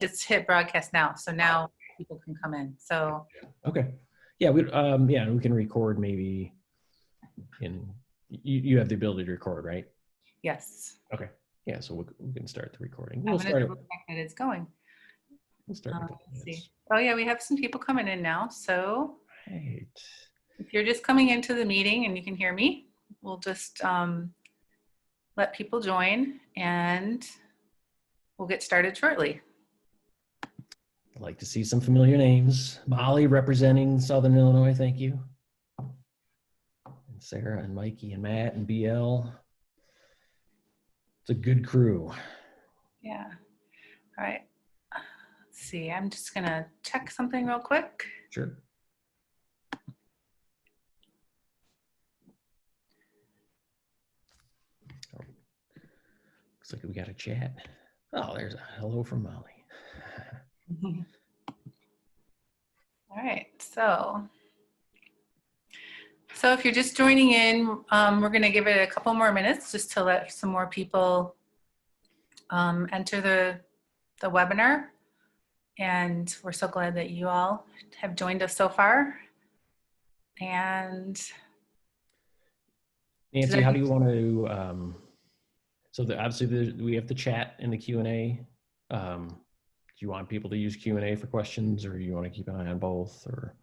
just hit broadcast now. So now people can come in. So okay, yeah, we can record maybe. You have the ability to record, right? yes. Okay, yeah, so we can start the recording. I'm going to double check that it's going. We'll start with Let's see. Oh yeah, we have some people coming in now. So right. If you're just coming into the meeting and you can hear me, we'll just let people join and we'll get started shortly. I'd like to see some familiar names. Molly representing Southern Illinois, thank you. And Sarah and Mikey and Matt and BL. It's a good crew. Yeah. All right. Let's see. I'm just going to check something real quick. Sure. Looks like we got a chat. Oh, there's a hello from Molly. All right. So if you're just joining in, we're going to give it a couple more minutes just to let some more people enter the webinar. And we're so glad that you all have joined us so far. And Nancy, how do you want to, obviously we have the chat in the Q&A. Do you want people to use Q&A for questions, or you want to keep an eye on both, or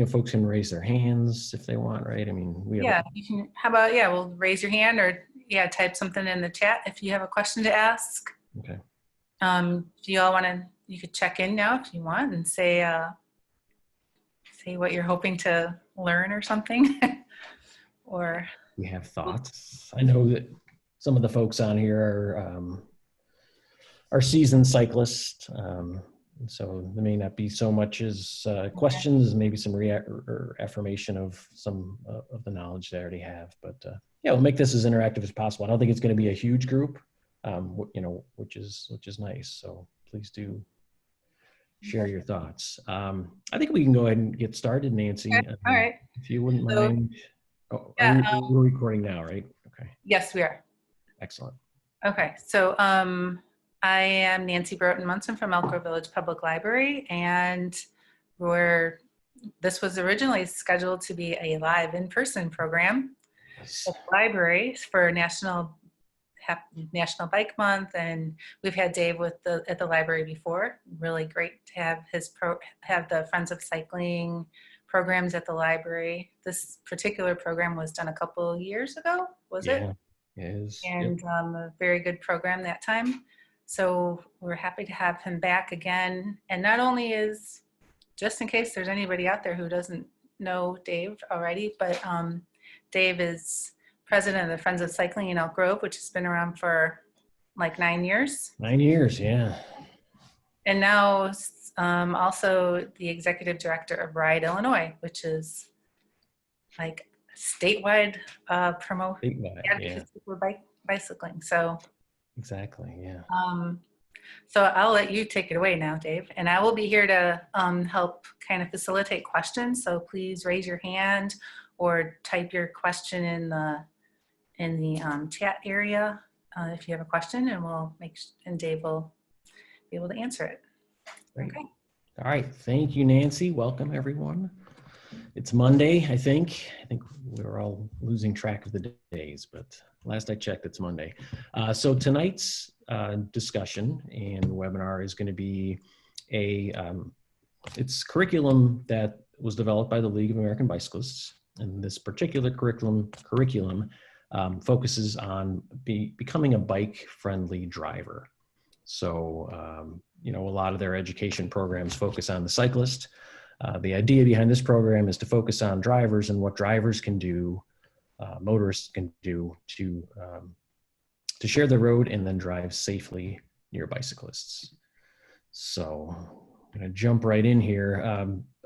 folks can raise their hands if they want, right? I mean, you can, how about, we'll raise your hand or type something in the chat if you have a question to ask. Okay. If you all want to, you could check in now if you want and say what you're hoping to learn or something. Or we have thoughts. I know that some of the folks on here are seasoned cyclists, so there may not be so much as questions, maybe some or affirmation of some of the knowledge they already have. But we'll make this as interactive as possible. I don't think it's going to be a huge group, which is nice. So please do share your thoughts. I think we can go ahead and get started, Nancy. Okay. All right. If you wouldn't mind. We're recording now, right? Okay. Yes, we are. Excellent. Okay, so I am Nancy Broughton Munson from Elk Grove Village Public Library, and this was originally scheduled to be a live in-person program at the library for National Bike Month, and we've had Dave at the library before. Really great to have have the Friends of Cycling programs at the library. This particular program was done a couple years ago, was it? Yeah, it is. And a very good program that time. So we're happy to have him back again. And not only is, just in case there's anybody out there who doesn't know Dave already, but Dave is president of the Friends of Cycling in Elk Grove, which has been around for like 9 years. 9 years, yeah. And now also the executive director of Ride Illinois, which is like statewide advocacy for bicycling. So exactly, yeah. So I'll let you take it away now, Dave, and I will be here to help kind of facilitate questions. So please raise your hand or type your question in the chat area if you have a question, and Dave will be able to answer it. Great. Okay. All right. Thank you, Nancy. Welcome, everyone. It's Monday, I think. We're all losing track of the days, but last I checked, it's Monday. So tonight's discussion and webinar is going to be it's curriculum that was developed by the League of American Bicyclists. And this particular curriculum focuses on becoming a bike-friendly driver. So, a lot of their education programs focus on the cyclist. The idea behind this program is to focus on drivers and what drivers can do, motorists can do to share the road and then drive safely near bicyclists. So I'm going to jump right in here.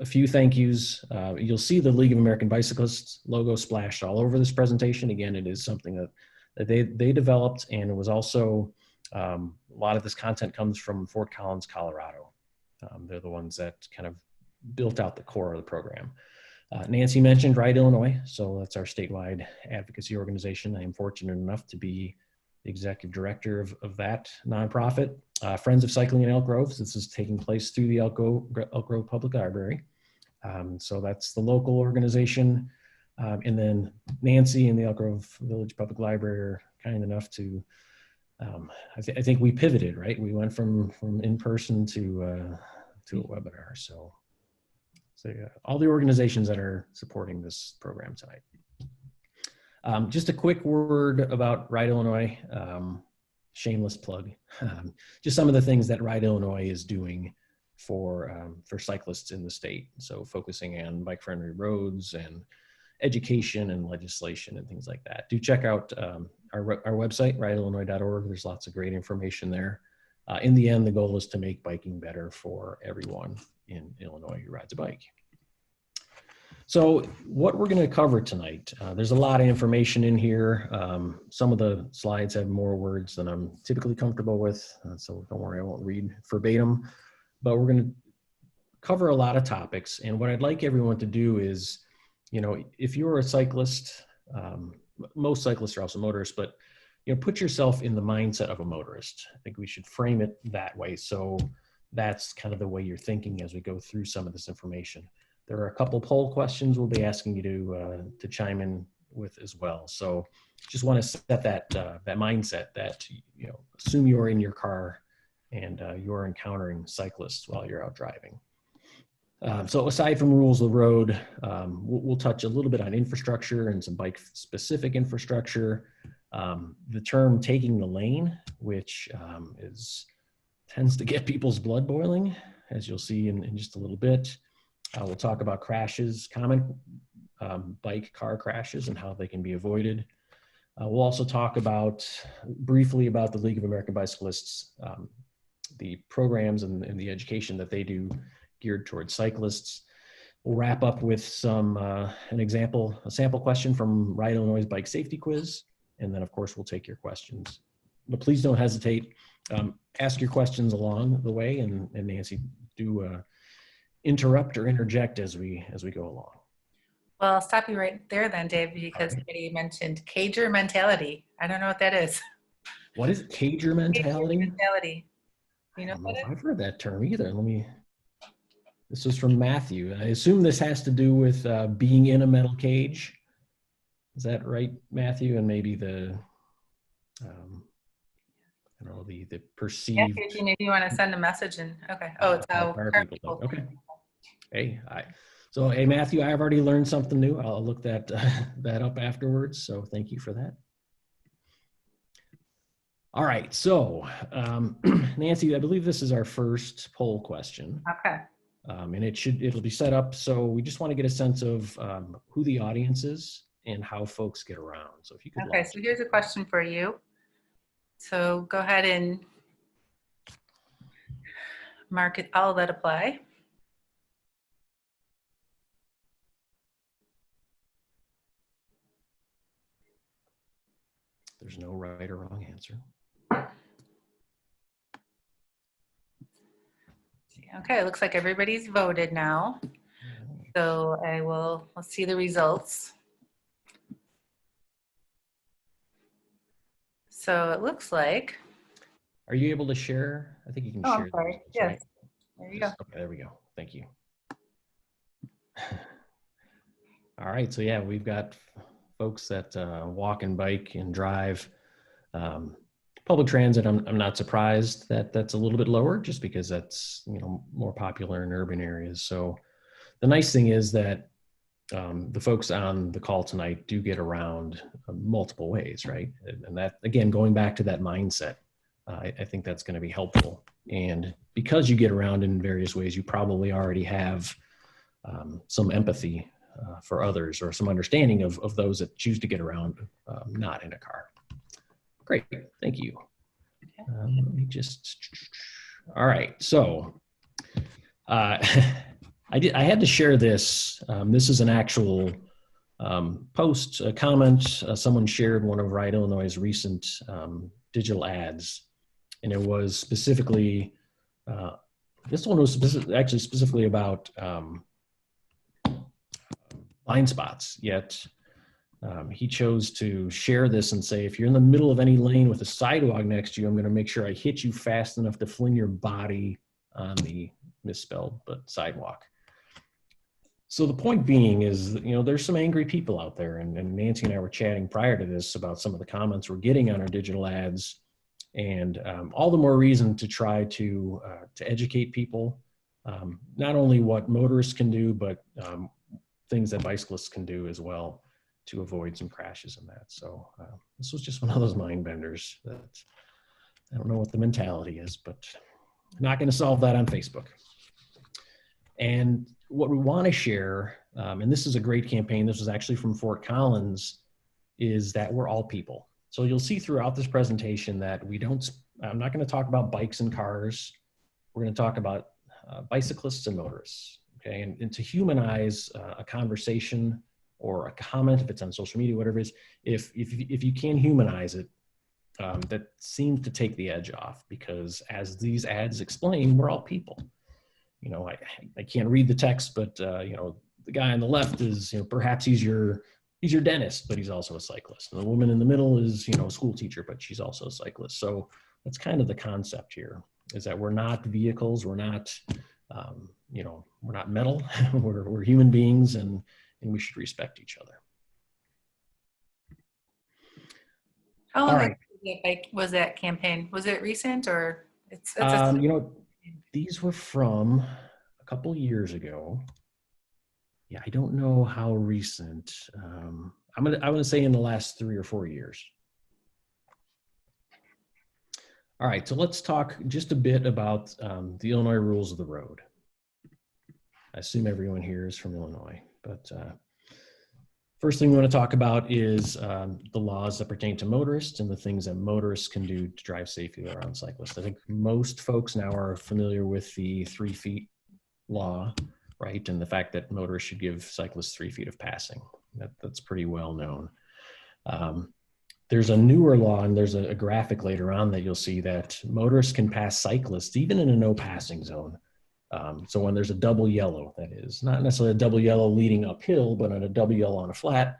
A few thank yous. You'll see the League of American Bicyclists logo splashed all over this presentation. Again, it is something that they developed, and it was also a lot of this content comes from Fort Collins, Colorado. They're the ones that kind of built out the core of the program. Nancy mentioned Ride Illinois, so that's our statewide advocacy organization. I am fortunate enough to be the executive director of that nonprofit. Friends of Cycling in Elk Grove. This is taking place through the Elk Grove Public Library. So that's the local organization. And then Nancy and the Elk Grove Village Public Library are kind enough to, I think we pivoted, right? We went from in-person to a webinar. So yeah, all the organizations that are supporting this program tonight. Just a quick word about Ride Illinois. Shameless plug. Just some of the things that Ride Illinois is doing for cyclists in the state. So focusing on bike-friendly roads and education and legislation and things like that. Do check out our website, rideillinois.org. There's lots of great information there. In the end, the goal is to make biking better for everyone in Illinois who rides a bike. So what we're going to cover tonight, there's a lot of information in here. Some of the slides have more words than I'm typically comfortable with, so don't worry, I won't read verbatim, but we're going to cover a lot of topics. And what I'd like everyone to do is, you know, if you're a cyclist, most cyclists are also motorists, but, you know, put yourself in the mindset of a motorist. I think we should frame it that way. So that's kind of the way you're thinking as we go through some of this information. There are a couple poll questions we'll be asking you to chime in with as well. So just want to set that mindset that, you know, assume you're in your car and you're encountering cyclists while you're out driving. So aside from rules of the road, we'll touch a little bit on infrastructure and some bike specific infrastructure. The term taking the lane, which tends to get people's blood boiling, as you'll see in just a little bit. We'll talk about crashes, common bike car crashes and how they can be avoided. We'll also talk briefly about the League of American Bicyclists, the programs and the education that they do geared towards cyclists. We'll wrap up with a sample question from Ride Illinois' bike safety quiz. And then of course we'll take your questions. But please don't hesitate. Ask your questions along the way, and Nancy, do interrupt or interject as we go along. Well, I'll stop you right there then, Dave, because somebody mentioned cager mentality. I don't know what that is. What is cager mentality? Cager mentality. You know, I don't know if I've heard that term either. This is from Matthew. I assume this has to do with being in a metal cage. Is that right, Matthew? And maybe the perceived. Yeah, maybe you want to send a message and okay. Oh, it's how car people. Okay. Hey, hey Matthew, I've already learned something new. I'll look that up afterwards. So thank you for that. All right. So Nancy, I believe this is our first poll question. Okay. And it'll be set up. So we just want to get a sense of who the audience is and how folks get around. So if you could. Okay. So here's a question for you. So go ahead and mark it, all that apply. There's no right or wrong answer. Okay, it looks like everybody's voted now. So let's see the results. So it looks like. Are you able to share? I think you can share. I'm sorry. Yes. Right? There you go. Okay, there we go. Thank you. All right. So yeah, we've got folks that walk and bike and drive. Public transit, I'm not surprised that that's a little bit lower, just because that's, you know, more popular in urban areas. So the nice thing is that the folks on the call tonight do get around multiple ways, right? And that, again, going back to that mindset, I think that's going to be helpful. And because you get around in various ways, you probably already have some empathy for others, or some understanding of those that choose to get around not in a car. Great, thank you. Let me all right, so I had to share this. This is an actual post, a comment. Someone shared one of Ride Illinois' recent digital ads, and it was specifically, this one was actually specifically about blind spots, yet He chose to share this and say, if you're in the middle of any lane with a sidewalk next to you, I'm going to make sure I hit you fast enough to fling your body on the misspelled, but sidewalk. So the point being is, there's some angry people out there, and Nancy and I were chatting prior to this about some of the comments we're getting on our digital ads, and all the more reason to try to educate people, not only what motorists can do, but things that bicyclists can do as well to avoid some crashes and that. So this was just one of those mind benders that I don't know what the mentality is, but I'm not going to solve that on Facebook. And what we want to share, and this is a great campaign, this was actually from Fort Collins, is that we're all people. So you'll see throughout this presentation that I'm not going to talk about bikes and cars. We're going to talk about bicyclists and motorists, okay? And to humanize a conversation or a comment, if it's on social media, whatever it is, if you can humanize it, that seems to take the edge off, because as these ads explain, we're all people. I can't read the text, but the guy on the left is, perhaps he's your dentist, but he's also a cyclist. And the woman in the middle is, a school teacher, but she's also a cyclist. So that's kind of the concept here, is that we're not vehicles, we're not, we're not metal, we're human beings, and we should respect each other. How long was that campaign? Was it recent, or it's these were from a couple years ago. Yeah, I don't know how recent. I'm gonna say in the last 3 or 4 years. All right, so let's talk just a bit about the Illinois rules of the road. I assume everyone here is from Illinois, but first thing we want to talk about is the laws that pertain to motorists and the things that motorists can do to drive safely around cyclists. I think most folks now are familiar with the 3 feet law, right? And the fact that motorists should give cyclists 3 feet of passing. That's pretty well known. There's a newer law, and there's a graphic later on that you'll see that motorists can pass cyclists even in a no passing zone. So when there's a double yellow, that is not necessarily a double yellow leading uphill, but on a double yellow on a flat,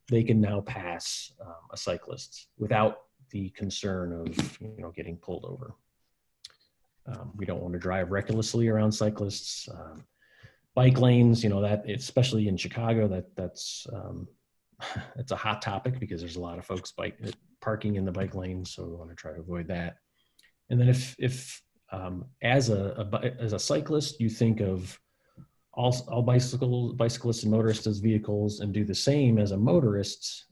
they can now pass a cyclist without the concern of getting pulled over. We don't want to drive recklessly around cyclists. Bike lanes, that especially in Chicago, that's it's a hot topic because there's a lot of folks parking in the bike lanes, so we want to try to avoid that. And then if as a cyclist, you think of all bicyclists and motorists as vehicles, and do the same as a motorist,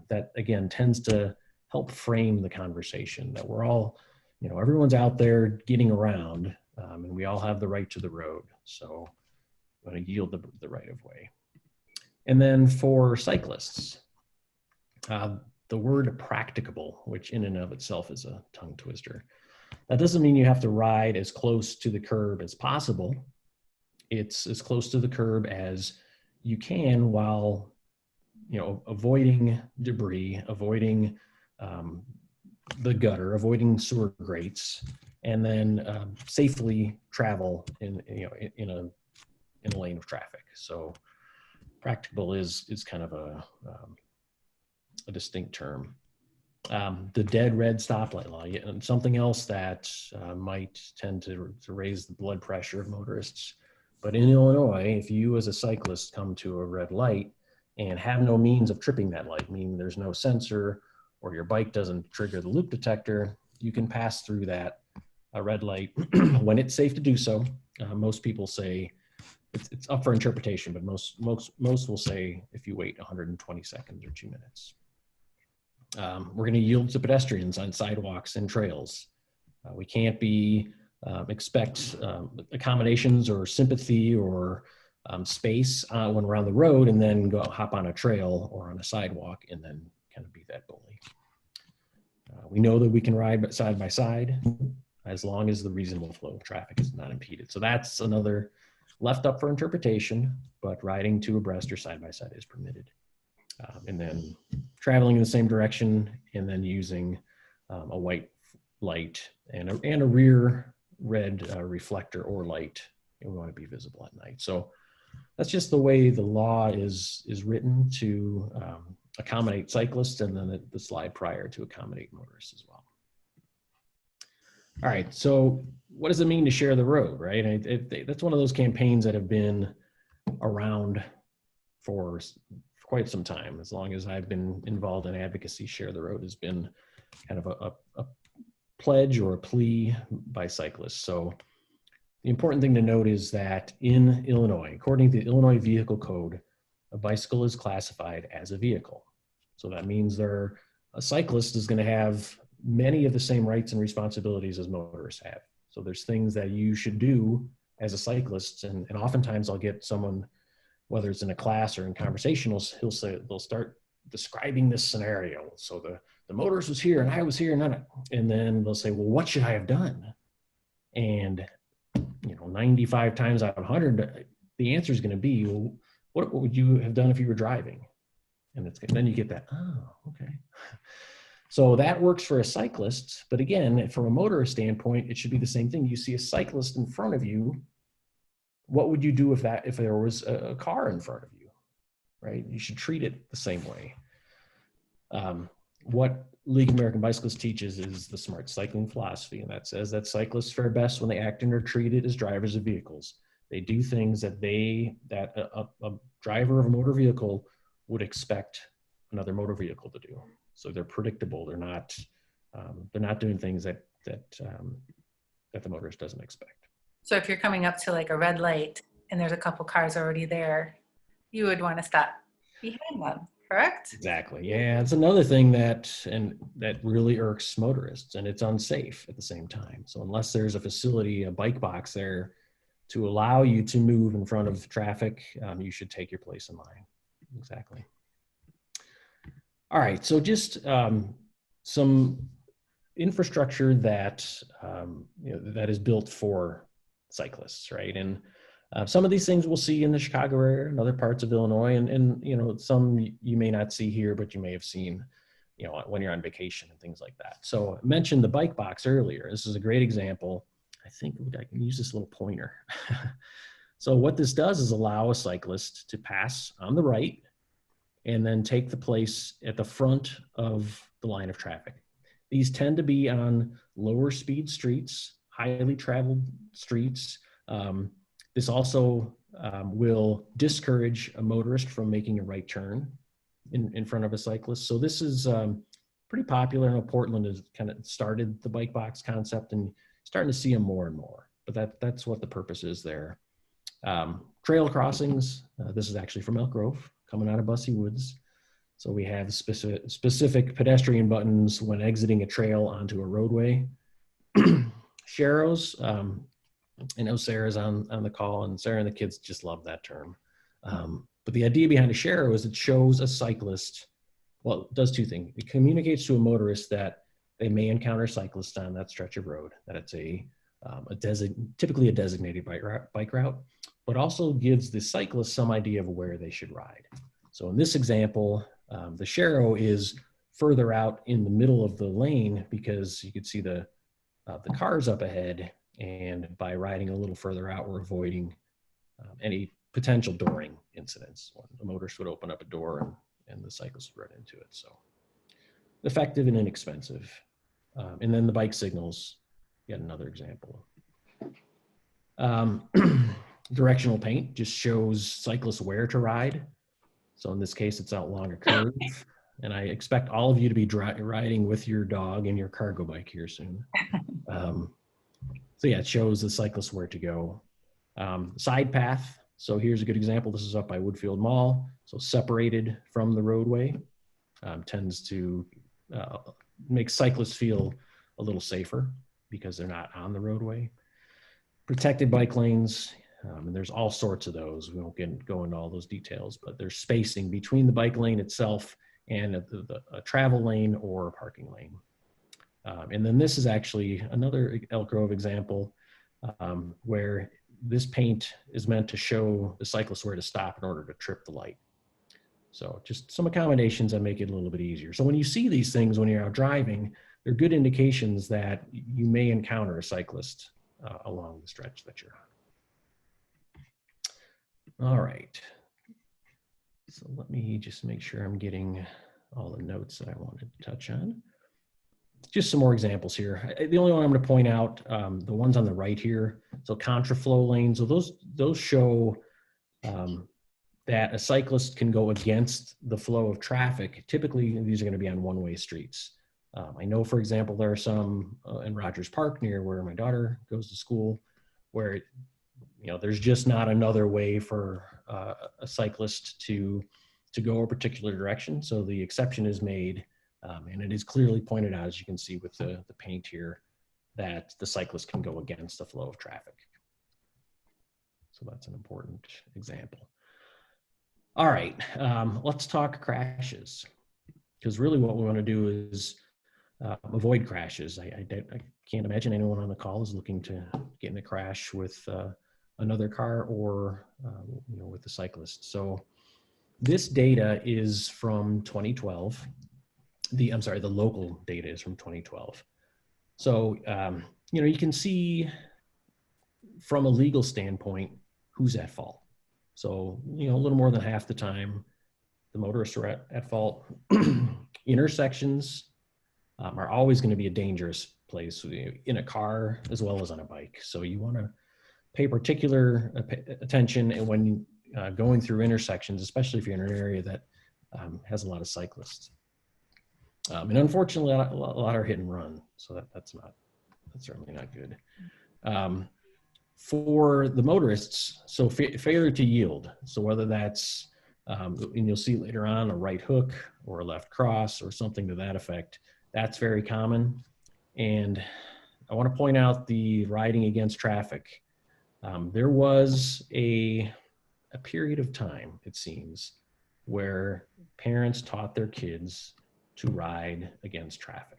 that again tends to help frame the conversation that we're all, everyone's out there getting around, and we all have the right to the road. So I'm going to yield the right of way. And then for cyclists, the word practicable, which in and of itself is a tongue twister. That doesn't mean you have to ride as close to the curb as possible. It's as close to the curb as you can while, avoiding debris, avoiding the gutter, avoiding sewer grates, and then safely travel in a lane of traffic. So practicable is kind of a distinct term. The dead red stoplight law, and something else that might tend to raise the blood pressure of motorists. But in Illinois, if you as a cyclist come to a red light and have no means of tripping that light, meaning there's no sensor or your bike doesn't trigger the loop detector, you can pass through that red light when it's safe to do so. Most people say it's up for interpretation, but most will say if you wait 120 seconds or 2 minutes. We're going to yield to pedestrians on sidewalks and trails. We can't expect accommodations or sympathy or space when we're on the road and then go hop on a trail or on a sidewalk and then kind of be that bully. We know that we can ride side by side as long as the reasonable flow of traffic is not impeded. So that's another left up for interpretation, but riding two abreast or side by side is permitted. And then traveling in the same direction and then using a white light and a rear red reflector or light. And we want to be visible at night. So that's just the way the law is written to accommodate cyclists, and then the slide prior to accommodate motorists as well. All right, so what does it mean to share the road, right? That's one of those campaigns that have been around for quite some time. As long as I've been involved in advocacy, Share the Road has been kind of a pledge or a plea by cyclists. So the important thing to note is that in Illinois, according to the Illinois Vehicle Code, a bicycle is classified as a vehicle. So that means a cyclist is going to have many of the same rights and responsibilities as motorists have. So there's things that you should do as a cyclist, and oftentimes I'll get someone, whether it's in a class or in conversational, they'll start describing this scenario. So the motorist was here and I was here, and then they'll say, well, what should I have done? And 95 times out of 100, the answer is going to be, well, what would you have done if you were driving? And then you get that, oh, okay. So that works for a cyclist, but again, from a motorist standpoint, it should be the same thing. You see a cyclist in front of you, what would you do if there was a car in front of you, right? You should treat it the same way. What League of American Bicyclists teaches is the smart cycling philosophy, and that says that cyclists fare best when they act and are treated as drivers of vehicles. They do things that a driver of a motor vehicle would expect another motor vehicle to do. So they're predictable. They're not doing things that the motorist doesn't expect. So if you're coming up to like a red light and there's a couple cars already there, you would want to stop behind them, correct? Exactly. Yeah, it's another thing that really irks motorists, and it's unsafe at the same time. So unless there's a facility, a bike box there to allow you to move in front of traffic, you should take your place in line. Exactly. All right, so just some infrastructure that that is built for cyclists, right? And some of these things we'll see in the Chicago area and other parts of Illinois, and some you may not see here, but you may have seen, when you're on vacation and things like that. So I mentioned the bike box earlier. This is a great example. I think I can use this little pointer. So what this does is allow a cyclist to pass on the right and then take the place at the front of the line of traffic. These tend to be on lower speed streets, highly traveled streets. This also will discourage a motorist from making a right turn in front of a cyclist. So this is pretty popular. I know Portland has kind of started the bike box concept, and starting to see them more and more, but that's what the purpose is there. Trail crossings, this is actually from Elk Grove, coming out of Bussey Woods. So we have specific pedestrian buttons when exiting a trail onto a roadway. Sharrows, I know Sarah's on the call, and Sarah and the kids just love that term. But the idea behind a sharrow is it shows a cyclist, well, it does two things. It communicates to a motorist that they may encounter cyclists on that stretch of road, that it's typically a designated bike route, but also gives the cyclist some idea of where they should ride. So in this example, the sharrow is further out in the middle of the lane because you could see the cars up ahead, and by riding a little further out, we're avoiding any potential dooring incidents. The motorist would open up a door and the cyclist would run into it. So effective and inexpensive. And then the bike signals, yet another example. Directional paint just shows cyclists where to ride. So in this case, it's out along a curve. And I expect all of you to be riding with your dog and your cargo bike here soon. So yeah, it shows the cyclists where to go. Side path. So here's a good example. This is up by Woodfield Mall. So separated from the roadway, tends to make cyclists feel a little safer because they're not on the roadway. Protected bike lanes. And there's all sorts of those. We won't go into all those details, but there's spacing between the bike lane itself and a travel lane or a parking lane. And then this is actually another Elk Grove example where this paint is meant to show the cyclist where to stop in order to trip the light. So just some accommodations that make it a little bit easier. So when you see these things when you're out driving, they're good indications that you may encounter a cyclist along the stretch that you're on. All right. So let me just make sure I'm getting all the notes that I wanted to touch on. Just some more examples here. The only one I'm going to point out, the ones on the right here. So contraflow lanes. So those show that a cyclist can go against the flow of traffic. Typically, these are going to be on one-way streets. I know, for example, there are some in Rogers Park near where my daughter goes to school, where there's just not another way for a cyclist to go a particular direction. So the exception is made, and it is clearly pointed out, as you can see with the paint here, that the cyclist can go against the flow of traffic. So that's an important example. All right, let's talk crashes, because really what we want to do is avoid crashes. I can't imagine anyone on the call is looking to get in a crash with another car or with a cyclist. So this data is from 2012. The local data is from 2012. So you can see from a legal standpoint who's at fault. So a little more than half the time, the motorists are at fault. Intersections are always going to be a dangerous place in a car as well as on a bike. So you want to pay particular attention when going through intersections, especially if you're in an area that has a lot of cyclists. And unfortunately, a lot are hit and run. So that's certainly not good. For the motorists, so failure to yield. So whether that's, and you'll see later on, a right hook or a left cross or something to that effect, that's very common. And I want to point out the riding against traffic. There was a period of time, it seems, where parents taught their kids to ride against traffic.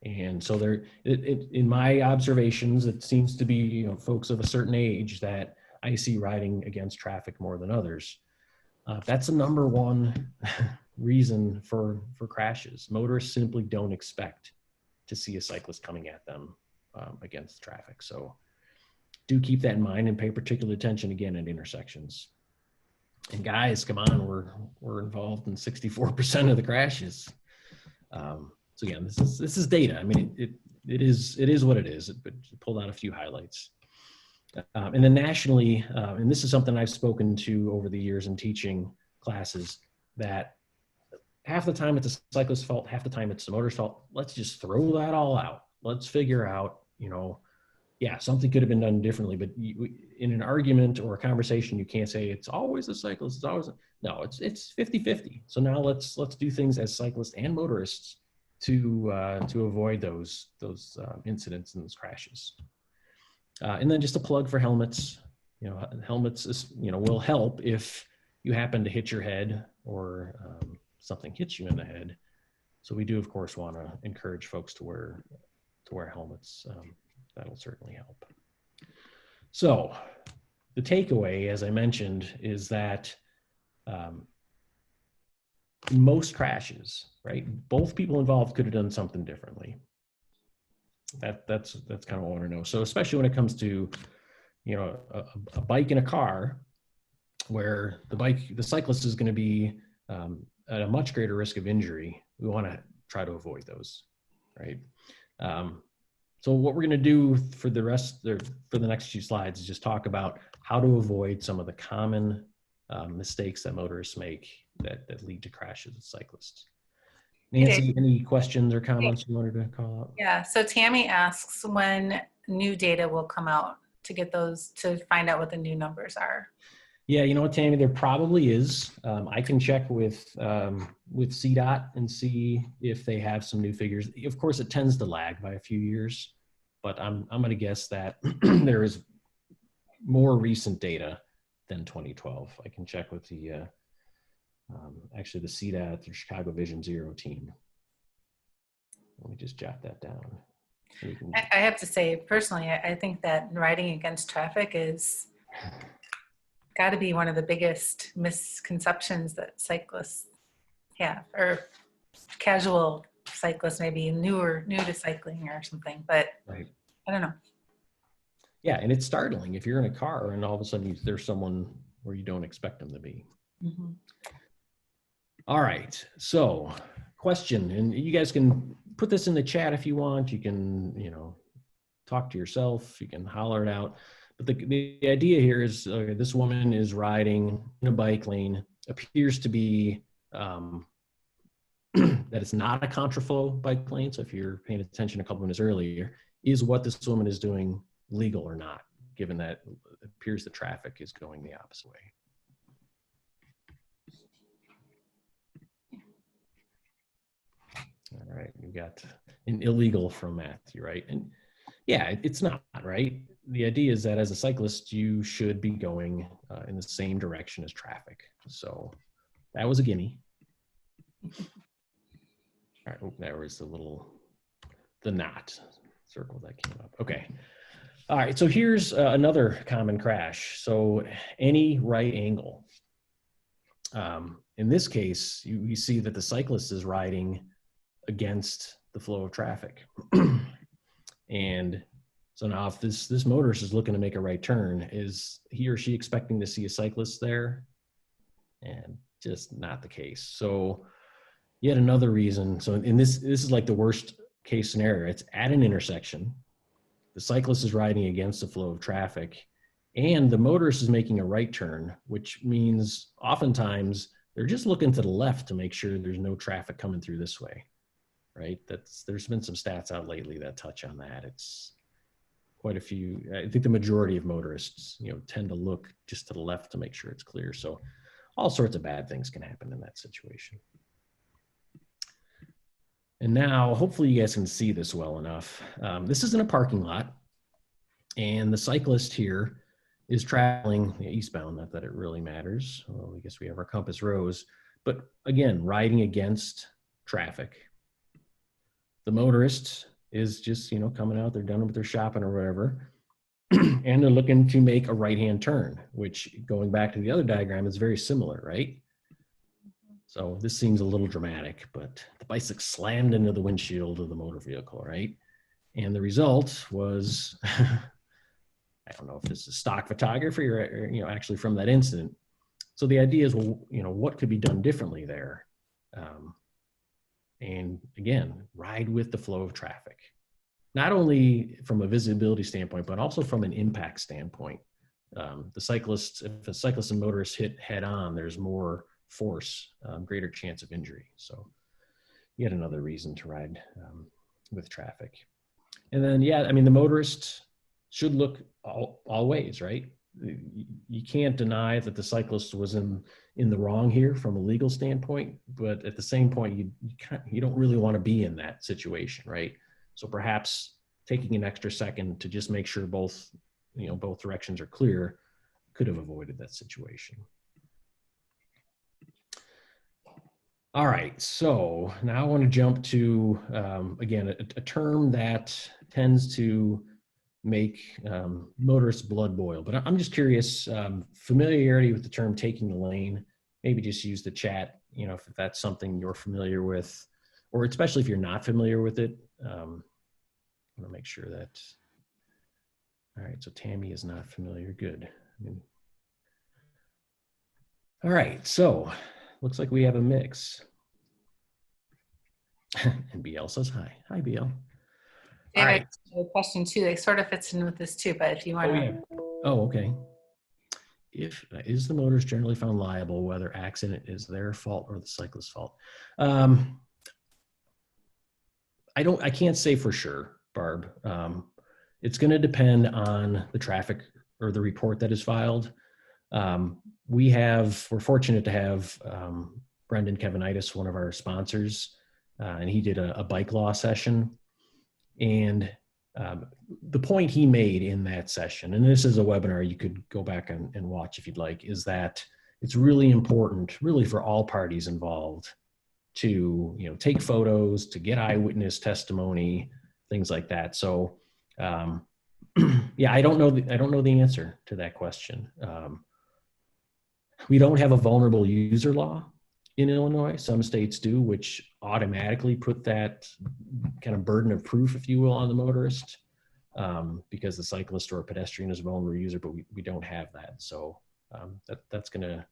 And so in my observations, it seems to be folks of a certain age that I see riding against traffic more than others. That's the number one reason for crashes. Motorists simply don't expect to see a cyclist coming at them against traffic. So do keep that in mind and pay particular attention again at intersections. And guys, come on, we're involved in 64% of the crashes. So again, this is data. I mean, it is what it is. But pulled out a few highlights. And then nationally, and this is something I've spoken to over the years in teaching classes, that half the time it's a cyclist's fault, half the time it's the motorist's fault. Let's just throw that all out. Let's figure out, something could have been done differently. But in an argument or a conversation, you can't say it's always the cyclist. No, it's 50-50. So now let's do things as cyclists and motorists to avoid those incidents and those crashes. And then just a plug for helmets. Helmets will help if you happen to hit your head or something hits you in the head. So we do, of course, want to encourage folks to wear helmets. That'll certainly help. So the takeaway, as I mentioned, is that in most crashes, right, both people involved could have done something differently. That's kind of what I want to know. So especially when it comes to, a bike and a car, where the cyclist is going to be at a much greater risk of injury, we want to try to avoid those, right? So what we're going to do for the next few slides is just talk about how to avoid some of the common mistakes that motorists make that lead to crashes with cyclists. Nancy, any questions or comments you wanted to call out? Yeah, so Tammy asks when new data will come out to find out what the new numbers are. Yeah, you know what, Tammy, there probably is. I can check with CDOT and see if they have some new figures. Of course, it tends to lag by a few years, but I'm going to guess that there is more recent data than 2012. I can check with the actually the CDOT, the Chicago Vision Zero team. Let me just jot that down. I have to say, personally, I think that riding against traffic is got to be one of the biggest misconceptions that cyclists have, or casual cyclists, maybe new to cycling or something, but right. I don't know. Yeah, and it's startling if you're in a car and all of a sudden there's someone where you don't expect them to be. Mm-hmm. All right. So question, and you guys can put this in the chat if you want. You can, talk to yourself. You can holler it out. But the idea here is this woman is riding in a bike lane, appears to be that it's not a contraflow bike lane. So if you're paying attention a couple minutes earlier, is what this woman is doing legal or not, given that it appears the traffic is going the opposite way? All right, you got an illegal from Matthew, right? And yeah, it's not, right? The idea is that as a cyclist, you should be going in the same direction as traffic. So that was a gimme. All right, there was the knot circle that came up. Okay. All right, so here's another common crash. So any right angle. In this case, you see that the cyclist is riding against the flow of traffic. And so now if this motorist is looking to make a right turn, is he or she expecting to see a cyclist there? And just not the case. So yet another reason. So in this is like the worst case scenario. It's at an intersection. The cyclist is riding against the flow of traffic, and the motorist is making a right turn, which means oftentimes they're just looking to the left to make sure there's no traffic coming through this way, right? There's been some stats out lately that touch on that. It's quite a few. I think the majority of motorists, tend to look just to the left to make sure it's clear. So all sorts of bad things can happen in that situation. And now, hopefully you guys can see this well enough. This is in a parking lot, and the cyclist here is traveling eastbound, not that it really matters. Well, I guess we have our compass rose, but again, riding against traffic. The motorist is just, coming out, they're done with their shopping or whatever, and they're looking to make a right-hand turn, which, going back to the other diagram, is very similar, right? So this seems a little dramatic, but the bicycle slammed into the windshield of the motor vehicle, right? And the result was, I don't know if this is stock photography or actually from that incident. So the idea is, well, what could be done differently there? And again, ride with the flow of traffic, not only from a visibility standpoint, but also from an impact standpoint. If a cyclist and motorist hit head on, there's more force, greater chance of injury. So yet another reason to ride with traffic. And then, the motorist should look all ways, right? You can't deny that the cyclist was in the wrong here from a legal standpoint, but at the same point, you don't really want to be in that situation, right? So perhaps taking an extra second to just make sure both directions are clear could have avoided that situation. All right, so now I want to jump to, again, a term that tends to make motorists blood boil, but I'm just curious, familiarity with the term taking the lane. Maybe just use the chat, if that's something you're familiar with, or especially if you're not familiar with it. I want to make sure that, all right, so Tammy is not familiar, good. All right, so looks like we have a mix. And BL says hi. Hi, BL. All right. A question too. It sort of fits in with this too, but if you want to. Oh, okay. Is the motorist generally found liable whether accident is their fault or the cyclist's fault? I can't say for sure, Barb. It's going to depend on the traffic or the report that is filed. We're fortunate to have Brendan Kevinitis, one of our sponsors, and he did a bike law session. And the point he made in that session, and this is a webinar you could go back and watch if you'd like, is that it's really important, really for all parties involved, to take photos, to get eyewitness testimony, things like that. So I don't know the answer to that question. We don't have a vulnerable user law in Illinois. Some states do, which automatically put that kind of burden of proof, if you will, on the motorist, because the cyclist or pedestrian is a vulnerable user, but we don't have that. So that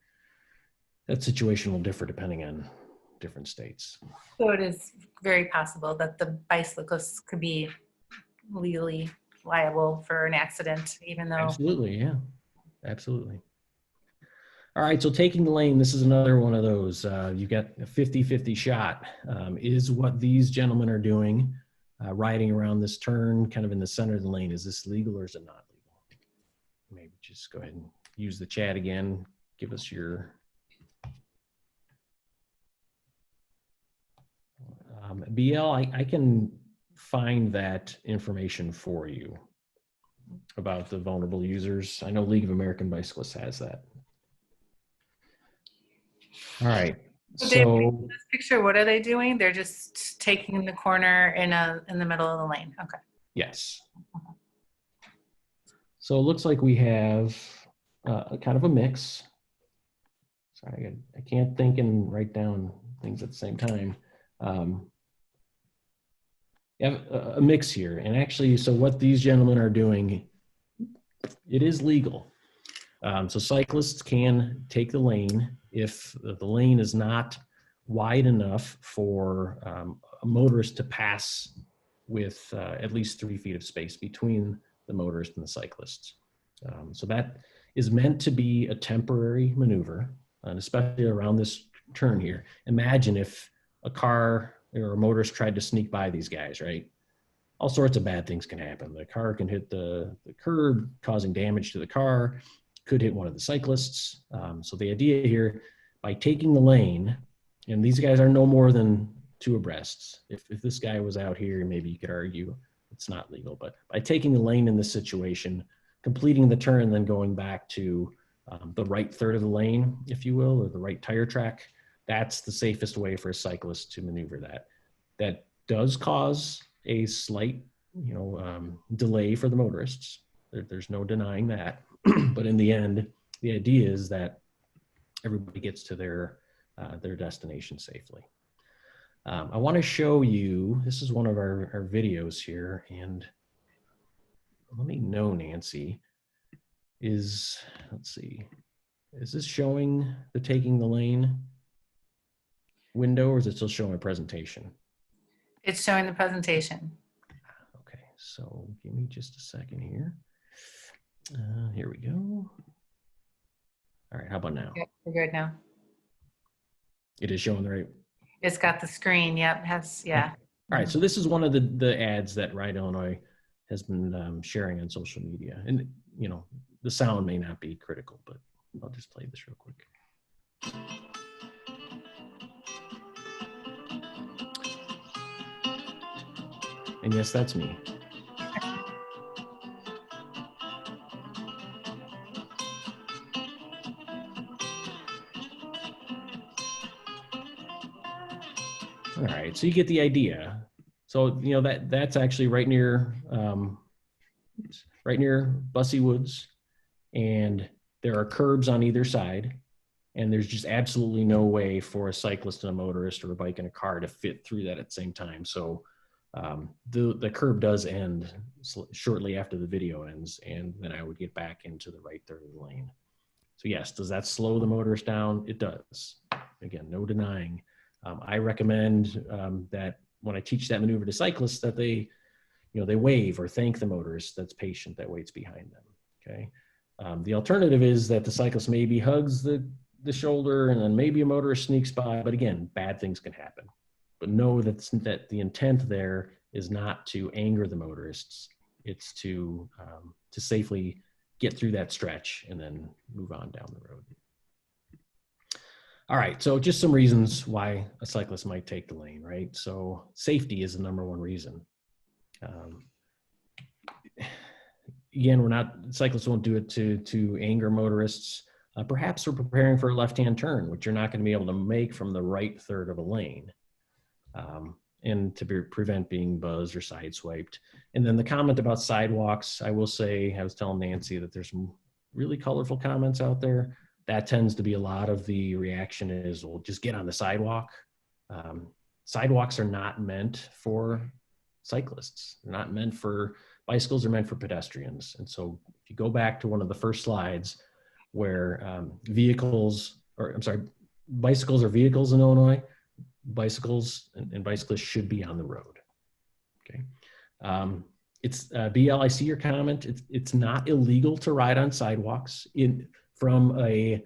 situation will differ depending on different states. So it is very possible that the bicyclists could be legally liable for an accident, even though. Absolutely, yeah, absolutely. All right, so taking the lane, this is another one of those. You get a 50-50 shot. Is what these gentlemen are doing, riding around this turn, kind of in the center of the lane, is this legal or is it not legal? Maybe just go ahead and use the chat again. Give us your BL. I can find that information for you about the vulnerable users. I know League of American Bicyclists has that. All right. So So this picture, what are they doing? They're just taking the corner in the middle of the lane. Okay. yes. So it looks like we have kind of a mix. Sorry, I can't think and write down things at the same time. You have a mix here. And actually, so what these gentlemen are doing, it is legal. So cyclists can take the lane if the lane is not wide enough for a motorist to pass with at least 3 feet of space between the motorist and the cyclist. So that is meant to be a temporary maneuver, and especially around this turn here. Imagine if a car or a motorist tried to sneak by these guys, right? All sorts of bad things can happen. The car can hit the curb, causing damage to the car, could hit one of the cyclists. So the idea here, by taking the lane, and these guys are no more than 2 abreast. If this guy was out here, maybe you could argue it's not legal, but by taking the lane in this situation, completing the turn, then going back to the right third of the lane, if you will, or the right tire track, that's the safest way for a cyclist to maneuver that. That does cause a slight, delay for the motorists. There's no denying that. But in the end, the idea is that everybody gets to their destination safely. I want to show you, this is one of our videos here, and let me know, Nancy, let's see, is this showing the taking the lane window, or is it still showing a presentation? It's showing the presentation. Okay, so give me just a second here. Here we go. All right, how about now? Yep, we're good now. It is showing the right. It's got the screen. Yep, yeah. All right, so this is one of the ads that Ride Illinois has been sharing on social media. And, the sound may not be critical, but I'll just play this real quick. And yes, that's me. All right, so you get the idea. So that's actually right near Bussy Woods, and there are curbs on either side, and there's just absolutely no way for a cyclist and a motorist or a bike and a car to fit through that at the same time. So the curb does end shortly after the video ends, and then I would get back into the right third of the lane. So yes, does that slow the motorist down? It does. Again, no denying. I recommend that when I teach that maneuver to cyclists, that they wave or thank the motorist that's patient, that waits behind them. Okay. The alternative is that the cyclist maybe hugs the shoulder, and then maybe a motorist sneaks by. But again, bad things can happen. But know that the intent there is not to anger the motorists. It's to safely get through that stretch and then move on down the road. All right, so just some reasons why a cyclist might take the lane, right? So safety is the #1 reason. Again, cyclists won't do it to anger motorists. Perhaps we're preparing for a left-hand turn, which you're not going to be able to make from the right third of a lane, and to prevent being buzzed or sideswiped. And then the comment about sidewalks, I will say, I was telling Nancy that there's some really colorful comments out there. That tends to be a lot of the reaction is, well, just get on the sidewalk. Sidewalks are not meant for cyclists. They're not meant for bicycles, are meant for pedestrians. And so if you go back to one of the first slides where bicycles are vehicles in Illinois, bicycles and bicyclists should be on the road. Okay. It's BLIC, your comment. It's not illegal to ride on sidewalks from a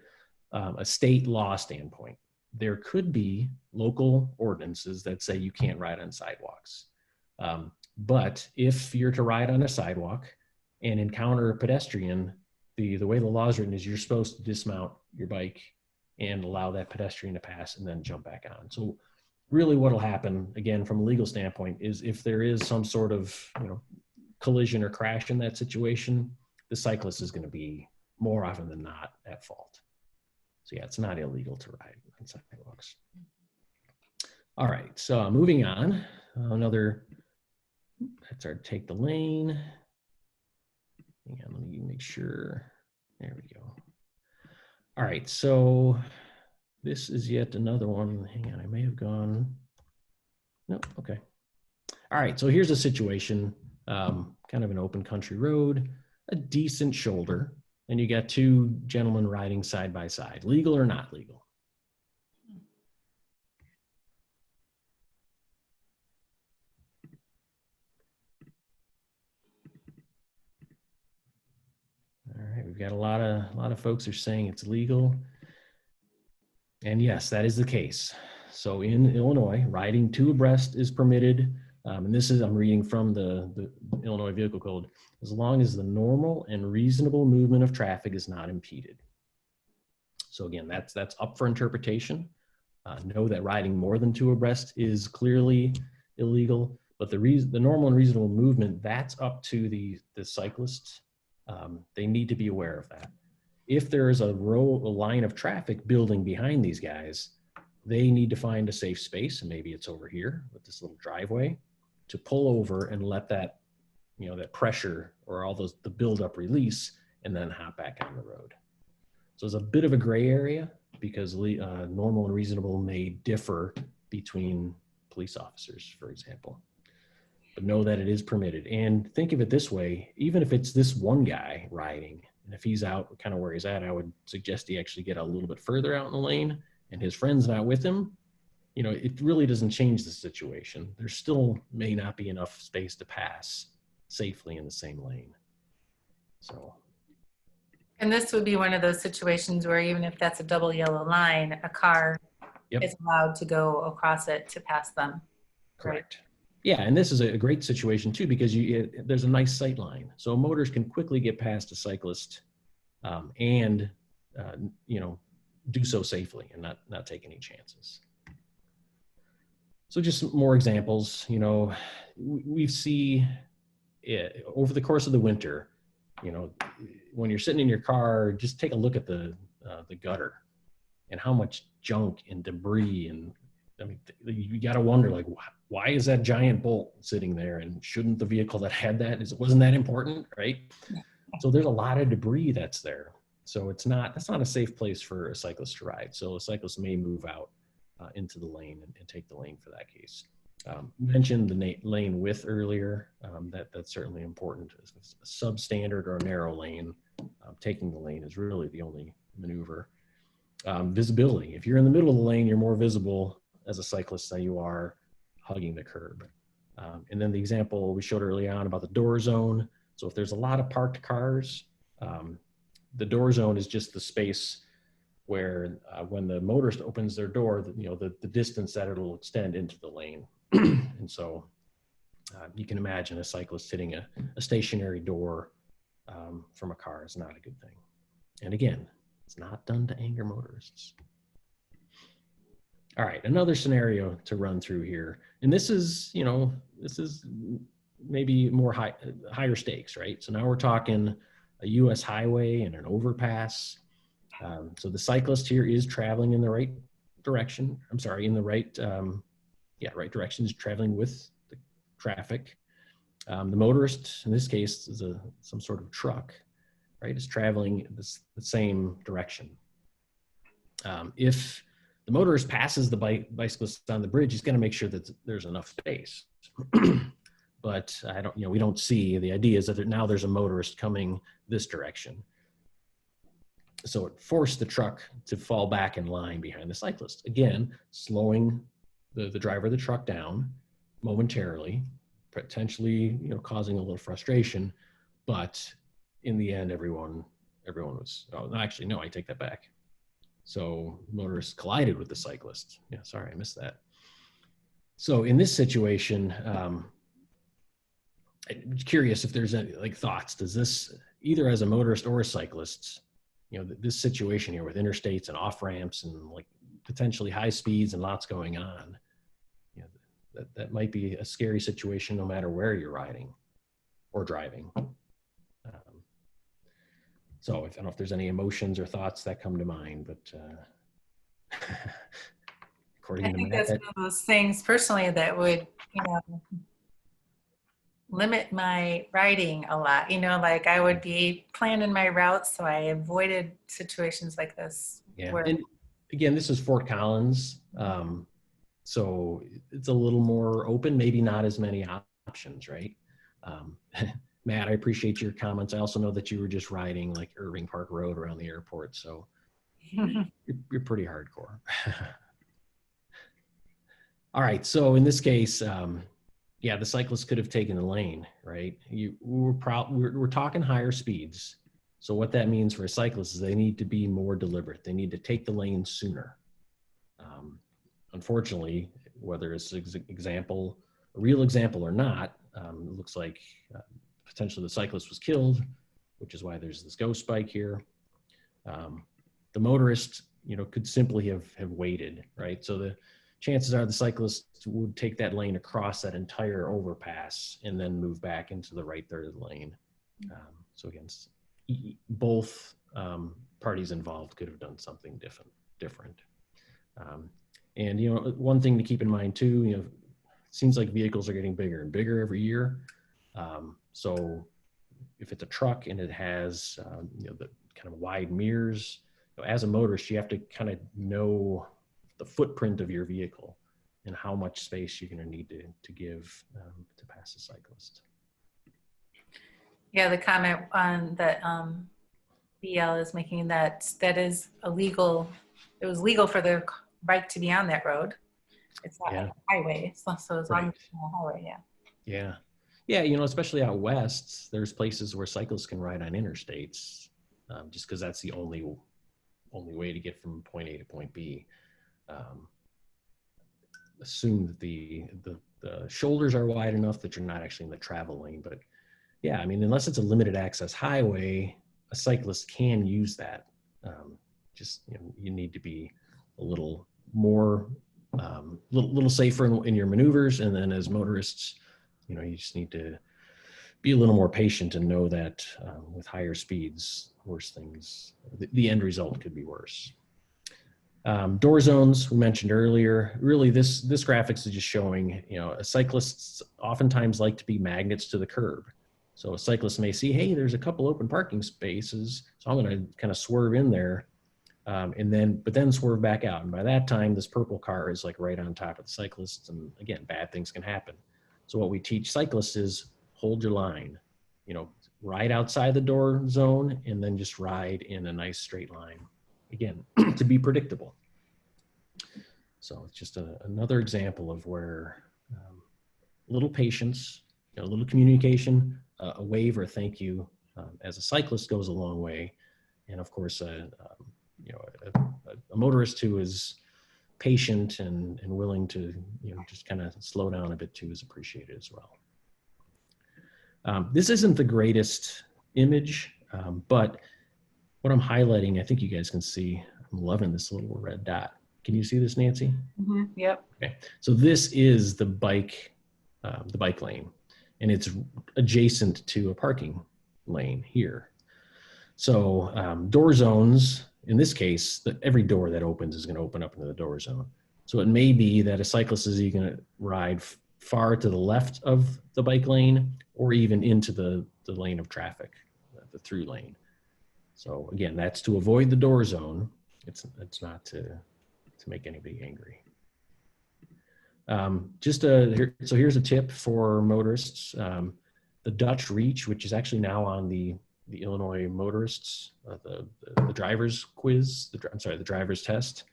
state law standpoint. There could be local ordinances that say you can't ride on sidewalks. But if you're to ride on a sidewalk and encounter a pedestrian, the way the law is written is you're supposed to dismount your bike and allow that pedestrian to pass and then jump back on. So really what will happen, again, from a legal standpoint, is if there is some sort of collision or crash in that situation, the cyclist is going to be more often than not at fault. So yeah, it's not illegal to ride on sidewalks. All right, so moving on, that's our take the lane. Hang on, let me make sure. There we go. All right, so this is yet another one. Hang on, I may have gone. No, okay. All right, so here's a situation, kind of an open country road, a decent shoulder, and you got two gentlemen riding side by side, legal or not legal? All right, we've got a lot of folks are saying it's legal. And yes, that is the case. So in Illinois, riding two abreast is permitted. And this is, I'm reading from the Illinois Vehicle Code, as long as the normal and reasonable movement of traffic is not impeded. So again, that's up for interpretation. Know that riding more than two abreast is clearly illegal, but the normal and reasonable movement, that's up to the cyclists. They need to be aware of that. If there is a line of traffic building behind these guys, they need to find a safe space, and maybe it's over here with this little driveway, to pull over and let that, that pressure or all the buildup release, and then hop back on the road. So it's a bit of a gray area because normal and reasonable may differ between police officers, for example. But know that it is permitted. And think of it this way, even if it's this one guy riding, and if he's out kind of where he's at, I would suggest he actually get a little bit further out in the lane and his friend's not with him. It really doesn't change the situation. There still may not be enough space to pass safely in the same lane. So. And this would be one of those situations where even if that's a double yellow line, a car is allowed to go across it to pass them. Correct. Right? Yeah, and this is a great situation too because there's a nice sight line, so a motorist can quickly get past a cyclist, and do so safely and not take any chances. So just more examples. We see over the course of the winter. When you're sitting in your car, just take a look at the gutter and how much junk and debris and. I mean, you got to wonder, like, why is that giant bolt sitting there? And shouldn't the vehicle that had that, wasn't that important, right? So there's a lot of debris that's there. So that's not a safe place for a cyclist to ride. So a cyclist may move out into the lane and take the lane for that case. Mentioned the lane width earlier. That's certainly important. A substandard or a narrow lane, taking the lane is really the only maneuver. Visibility. If you're in the middle of the lane, you're more visible as a cyclist than you are hugging the curb. And then the example we showed early on about the door zone. So if there's a lot of parked cars, the door zone is just the space where when the motorist opens their door, the distance that it'll extend into the lane. And so you can imagine a cyclist hitting a stationary door from a car is not a good thing. And again, it's not done to anger motorists. All right, another scenario to run through here. And this is maybe more higher stakes, right? So now we're talking a US highway and an overpass. So the cyclist here is traveling in the right direction. I'm sorry, in the right direction, is traveling with the traffic. The motorist, in this case, is some sort of truck, right? Is traveling the same direction. If the motorist passes the bicyclist on the bridge, he's going to make sure that there's enough space. But we don't see, the idea is that now there's a motorist coming this direction. So it forced the truck to fall back in line behind the cyclist. Again, slowing the driver of the truck down momentarily, potentially, causing a little frustration, but in the end, everyone was, oh, actually, no, I take that back. So motorists collided with the cyclist. Yeah, sorry, I missed that. So in this situation, I'm curious if there's any thoughts. Does this, either as a motorist or a cyclist, this situation here with interstates and off ramps and potentially high speeds and lots going on, that might be a scary situation no matter where you're riding or driving. So I don't know if there's any emotions or thoughts that come to mind, but according I to think Matt, that's one of those things personally that would, limit my riding a lot. I would be planning my routes, so I avoided situations like this. yeah. Where, And again, this is Fort Collins. So it's a little more open, maybe not as many options, right? Matt, I appreciate your comments. I also know that you were just riding Irving Park Road around the airport. So you're pretty hardcore. All right. So in this case, yeah, the cyclist could have taken the lane, right? We're talking higher speeds. So what that means for a cyclist is they need to be more deliberate. They need to take the lane sooner. Unfortunately, whether it's a real example or not, it looks like potentially the cyclist was killed, which is why there's this ghost bike here. The motorist, could simply have waited, right? So the chances are the cyclist would take that lane across that entire overpass and then move back into the right third of the lane. So again, both parties involved could have done something different. And one thing to keep in mind too, it seems like vehicles are getting bigger and bigger every year. So if it's a truck and it has the kind of wide mirrors, as a motorist, you have to kind of know the footprint of your vehicle and how much space you're going to need to give to pass a cyclist. yeah, the comment on that BL is making that is illegal. It was legal for the bike to be on that road. It's not a highway, so as long as it's on a highway, yeah. Yeah, especially out west, there's places where cyclists can ride on interstates, just because that's the only way to get from point A to point B. Assume that the shoulders are wide enough that you're not actually in the travel lane. But yeah, I mean, unless it's a limited access highway, a cyclist can use that. Just you need to be a little more, little safer in your maneuvers, and then as motorists, you just need to be a little more patient and know that with higher speeds, worse things, the end result could be worse. Door zones we mentioned earlier. Really, this graphics is just showing, cyclists oftentimes like to be magnets to the curb. So a cyclist may see, hey, there's a couple open parking spaces, so I'm going to kind of swerve in there, but then swerve back out. And by that time, this purple car is right on top of the cyclist, and again, bad things can happen. So what we teach cyclists is hold your line, ride outside the door zone, and then just ride in a nice straight line. Again, to be predictable. So it's just another example of where a little patience, a little communication, a wave or thank you as a cyclist goes a long way. And of course, a motorist who is patient and willing to just kind of slow down a bit too is appreciated as well. This isn't the greatest image, but what I'm highlighting, I think you guys can see, I'm loving this little red dot. Can you see this, Nancy? Mm-hmm. Yep. Okay. So this is the bike lane, and it's adjacent to a parking lane here. So door zones, in this case, every door that opens is going to open up into the door zone. So it may be that a cyclist is going to ride far to the left of the bike lane or even into the lane of traffic, the through lane. So again, that's to avoid the door zone. It's not to make anybody angry. So here's a tip for motorists. The Dutch Reach, which is actually now on the Illinois motorists, the driver's quiz, the driver's test.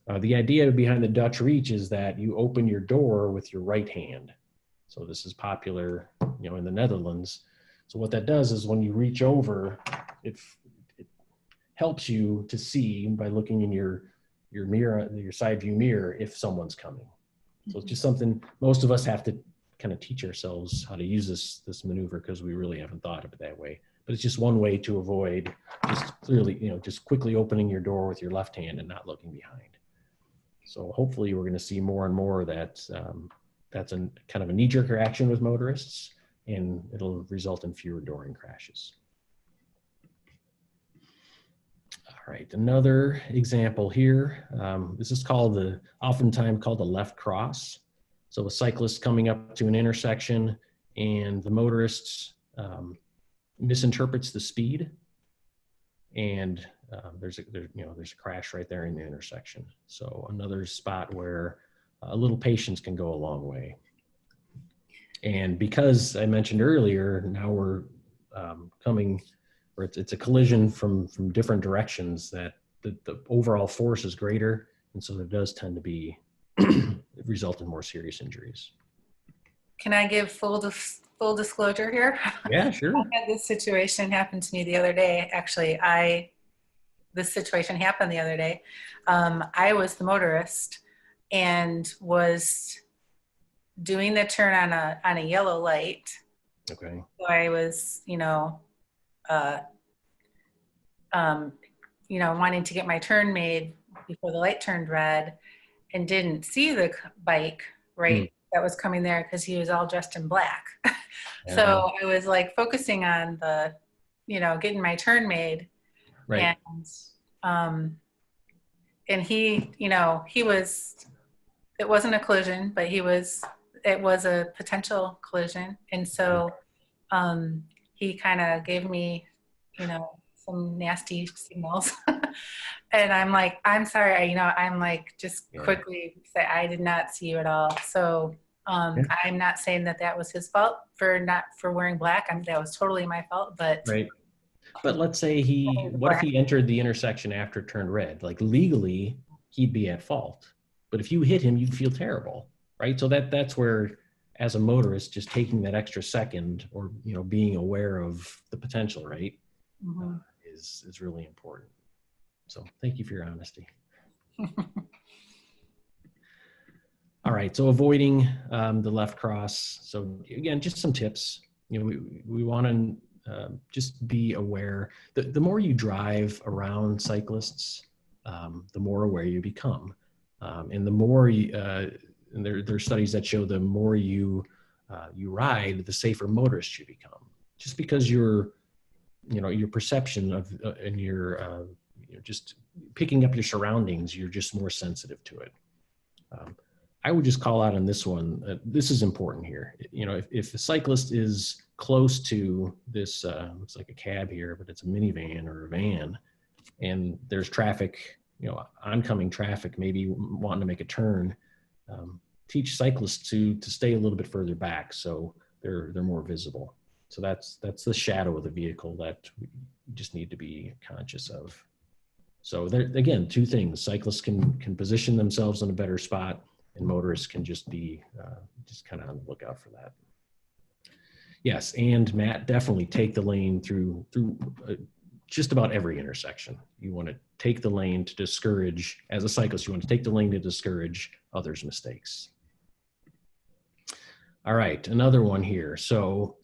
The idea behind the Dutch reach is that you open your door with your right hand. So this is popular, in the Netherlands. So what that does is when you reach over, it helps you to see by looking in your mirror, your side view mirror, if someone's coming. So it's just something most of us have to kind of teach ourselves how to use this maneuver, because we really haven't thought of it that way. But it's just one way to avoid just clearly, just quickly opening your door with your left hand and not looking behind. So hopefully we're going to see more and more that that's a kind of a knee-jerk reaction with motorists, and it'll result in fewer door-in crashes. All right, another example here. This is oftentimes called the left cross. So a cyclist coming up to an intersection, and the motorists misinterprets the speed, and there's a crash right there in the intersection. So another spot where a little patience can go a long way. And because I mentioned earlier, now we're it's a collision from different directions, that the overall force is greater, and so there does tend to be result in more serious injuries. Can I give full disclosure here? Yeah, sure. I had this situation happen to me the other day. Actually, this situation happened the other day. I was the motorist and was doing the turn on a yellow light. Okay. So I was, wanting to get my turn made before the light turned red, and didn't see the bike that was coming there, because he was all dressed in black. So I was like focusing on the, getting my turn made. Right. And he, it wasn't a collision, but it was a potential collision. And so he kind of gave me, some nasty signals. And I'm like, I'm sorry, I'm like, just quickly say, I did not see you at all. So I'm not saying that was his fault for wearing black. That was totally my fault, but. Right. But let's say what if he entered the intersection after it turned red? Like legally, he'd be at fault. But if you hit him, you'd feel terrible, right? So that's where, as a motorist, just taking that extra second, or being aware of the potential, right, is really important. So thank you for your honesty. All right, so avoiding the left cross. So again, just some tips. We want to just be aware that the more you drive around cyclists, the more aware you become. And the more and there are studies that show the more you ride, the safer motorist you become. Just because your perception of and your just picking up your surroundings, you're just more sensitive to it. I would just call out on this one. This is important here. If a cyclist is close to this, looks like a cab here, but it's a minivan or a van, and there's traffic, oncoming traffic, maybe wanting to make a turn, teach cyclists to stay a little bit further back so they're more visible. So that's the shadow of the vehicle that we just need to be conscious of. So there, again, two things: cyclists can position themselves in a better spot, and motorists can just be just kind of on the lookout for that. Yes, and Matt, definitely take the lane through just about every intersection. You want to take the lane to discourage, as a cyclist, you want to take the lane to discourage others' mistakes. All right, another one here. So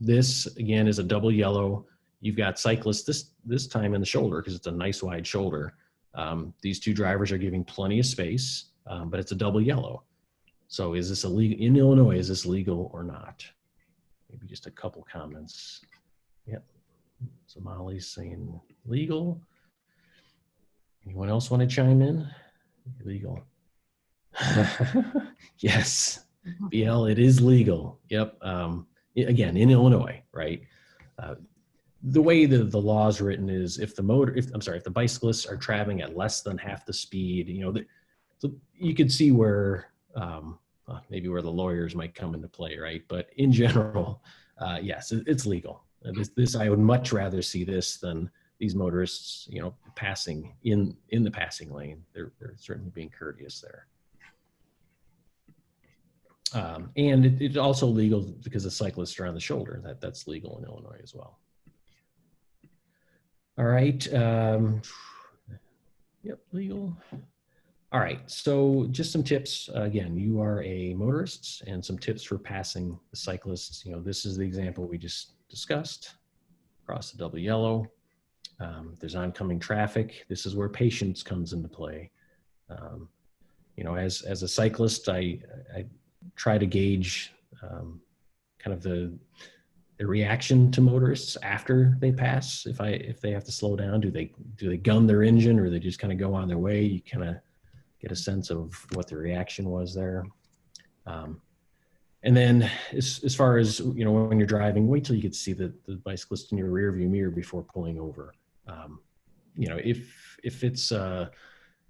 this, again, is a double yellow. You've got cyclists this time in the shoulder, because it's a nice wide shoulder. These two drivers are giving plenty of space, but it's a double yellow. So is this illegal in Illinois? Is this legal or not? Maybe just a couple comments. Yep. So Molly's saying legal. Anyone else want to chime in? Legal. Yes. BL, it is legal. Yep. Again, in Illinois, right? The way the law is written is if the bicyclists are traveling at less than half the speed, you could see where maybe where the lawyers might come into play, right? But in general, yes, it's legal. This I would much rather see this than these motorists, passing in the passing lane, they're certainly being courteous there. And it's also legal because the cyclists are on the shoulder. That's legal in Illinois as well. All right. Yep, legal. All right, so just some tips. Again, you are a motorist, and some tips for passing the cyclists. This is the example we just discussed. Cross the double yellow. There's oncoming traffic. This is where patience comes into play. As a cyclist, I try to gauge kind of the reaction to motorists after they pass. If they have to slow down, do they gun their engine, or they just kind of go on their way? You kind of get a sense of what the reaction was there. And then as far as, when you're driving, wait till you get to see the bicyclist in your rear view mirror before pulling over. If it's a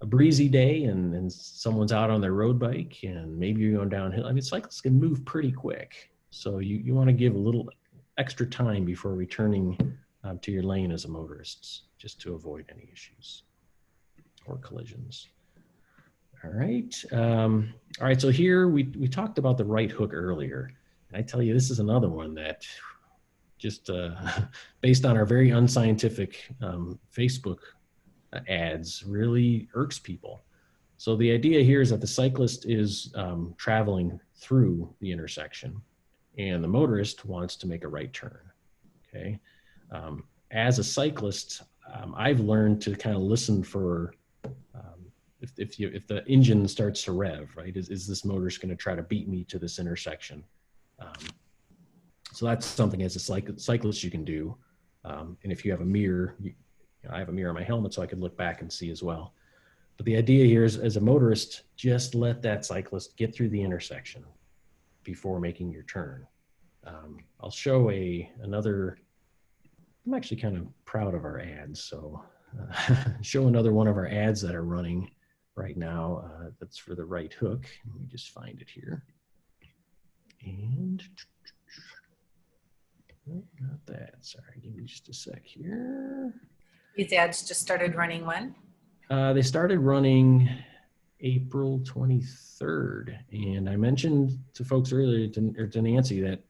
breezy day and someone's out on their road bike and maybe you're going downhill, cyclists can move pretty quick. So you want to give a little extra time before returning to your lane as a motorist, just to avoid any issues or collisions. All right. All right. So here we talked about the right hook earlier. And I tell you, this is another one that just based on our very unscientific Facebook ads really irks people. So the idea here is that the cyclist is traveling through the intersection and the motorist wants to make a right turn. Okay. As a cyclist, I've learned to kind of listen for if the engine starts to rev, right? Is this motorist going to try to beat me to this intersection? So that's something as a cyclist you can do. And if you have a mirror, I have a mirror on my helmet so I can look back and see as well. But the idea here is, as a motorist, just let that cyclist get through the intersection before making your turn. I'll show another, I'm actually kind of proud of our ads. So show another one of our ads that are running right now. That's for the right hook. Let me just find it here. And oh, not that, sorry, give me just a sec here. These ads just started running when? They started running April 23rd. And I mentioned to folks earlier, to Nancy, that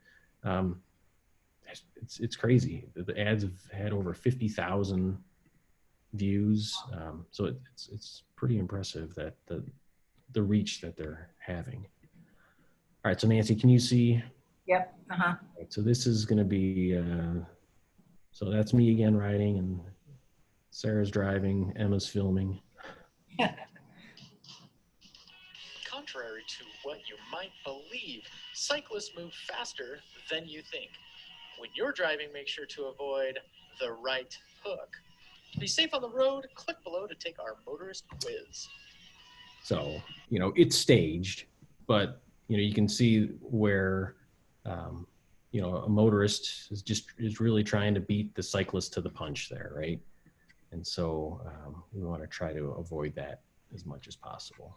it's crazy. The ads have had over 50,000 views. So it's pretty impressive that the reach that they're having. All right, so Nancy, can you see? Yep. Uh-huh. Right, so this is going to be, so that's me again riding, and Sarah's driving, Emma's filming. Contrary to what you might believe, cyclists move faster than you think. When you're driving, make sure to avoid the right hook. To be safe on the road, click below to take our motorist quiz. So, it's staged, but, you can see where, a motorist is really trying to beat the cyclist to the punch there, right? And so we want to try to avoid that as much as possible.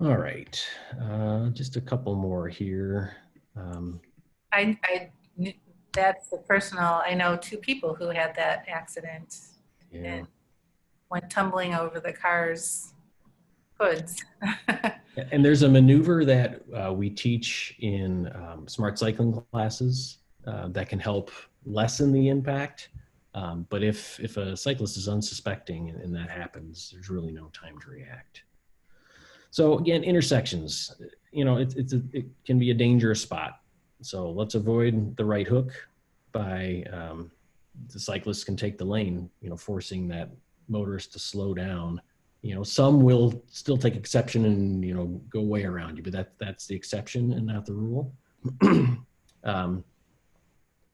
All right, just a couple more here. That's the personal, I know two people who had that accident and went tumbling over the car's hoods. And there's a maneuver that we teach in smart cycling classes that can help lessen the impact. But if a cyclist is unsuspecting and that happens, there's really no time to react. So again, intersections, it can be a dangerous spot. So let's avoid the right hook by the cyclist can take the lane, forcing that motorist to slow down. Some will still take exception and, go way around you, but that's the exception and not the rule.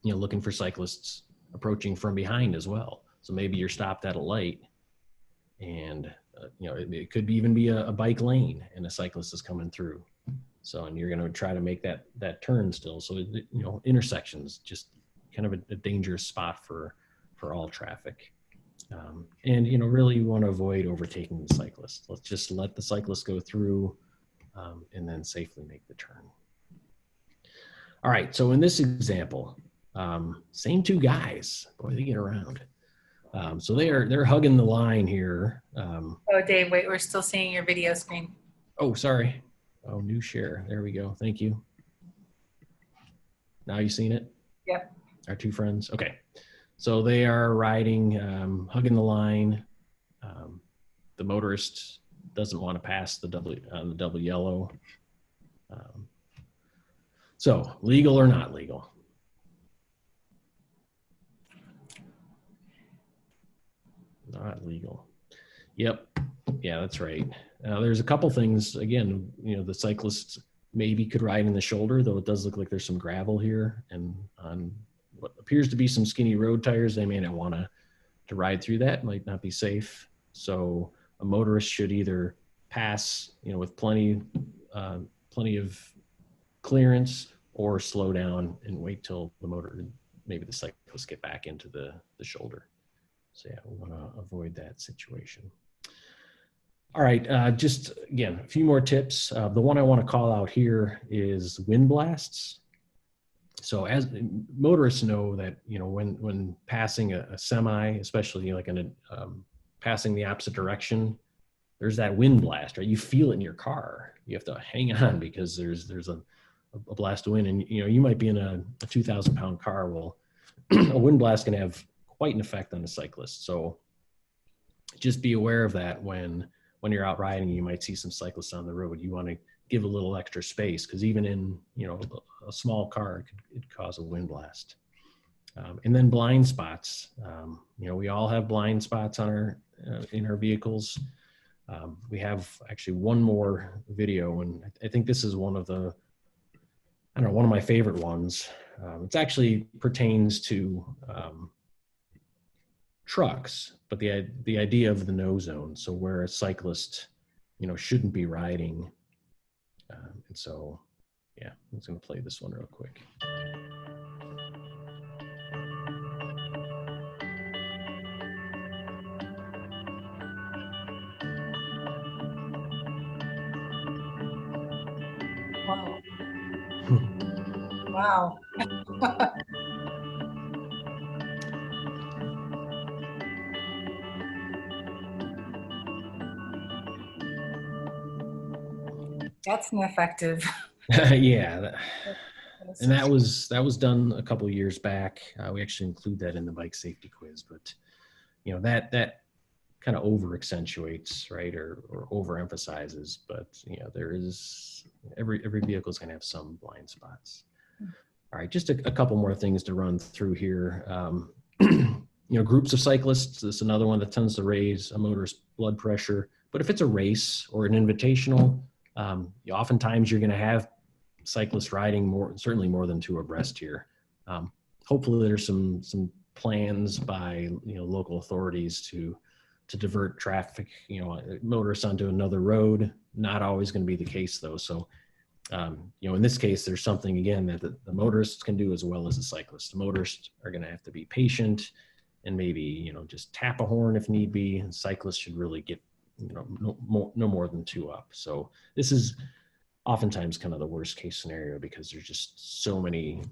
Looking for cyclists approaching from behind as well. So maybe you're stopped at a light and, it could even be a bike lane and a cyclist is coming through. So, and you're going to try to make that turn still. So, intersections, just kind of a dangerous spot for all traffic. And, really you want to avoid overtaking the cyclist. Let's just let the cyclist go through and then safely make the turn. All right. So in this example, Same two guys. Boy, they get around. So they're hugging the line here. Oh, Dave, wait, we're still seeing your video screen. Oh, sorry. Oh, new share. There we go. Thank you. Now you seen it? Yep. Our two friends. Okay. So they are riding, hugging the line. The motorist doesn't want to pass the double yellow. So legal or not legal? Not legal. Yep. Yeah, that's right. There's a couple things. Again, the cyclists maybe could ride in the shoulder, though it does look like there's some gravel here, and on what appears to be some skinny road tires, they may not want to ride through that. Might not be safe. So a motorist should either pass, with plenty of clearance, or slow down and wait till maybe the cyclists get back into the shoulder. So yeah, we want to avoid that situation. All right, just again, a few more tips. The one I want to call out here is wind blasts. So as motorists know that, when passing a semi, especially like passing the opposite direction, there's that wind blast, right? You feel it in your car. You have to hang on because there's a blast of wind, and you might be in a 2,000-pound car. Well, a wind blast can have quite an effect on the cyclist. So just be aware of that when you're out riding. You might see some cyclists on the road. You want to give a little extra space, because even in a small car, it could cause a wind blast. And then blind spots. We all have blind spots on in our vehicles. We have actually one more video, and I think this is one of my favorite ones. It actually pertains to trucks, but the idea of the no zone, so where a cyclist shouldn't be riding. And so yeah, I'm just going to play this one real quick. Wow. That's ineffective. Yeah. And that was done a couple of years back. We actually include that in the bike safety quiz, but that kind of over accentuates, right, or overemphasizes. But there is every vehicle is going to have some blind spots. All right, just a couple more things to run through here. Groups of cyclists. This is another one that tends to raise a motorist's blood pressure. But if it's a race or an invitational, oftentimes you're going to have cyclists riding certainly more than two abreast here. Hopefully there's some plans by local authorities to divert traffic, motorists onto another road. Not always going to be the case though. So in this case, there's something again that the motorists can do as well as the cyclists. The motorists are going to have to be patient and maybe just tap a horn if need be. And cyclists should really get no more than two up. So this is oftentimes kind of the worst case scenario, because there's just so many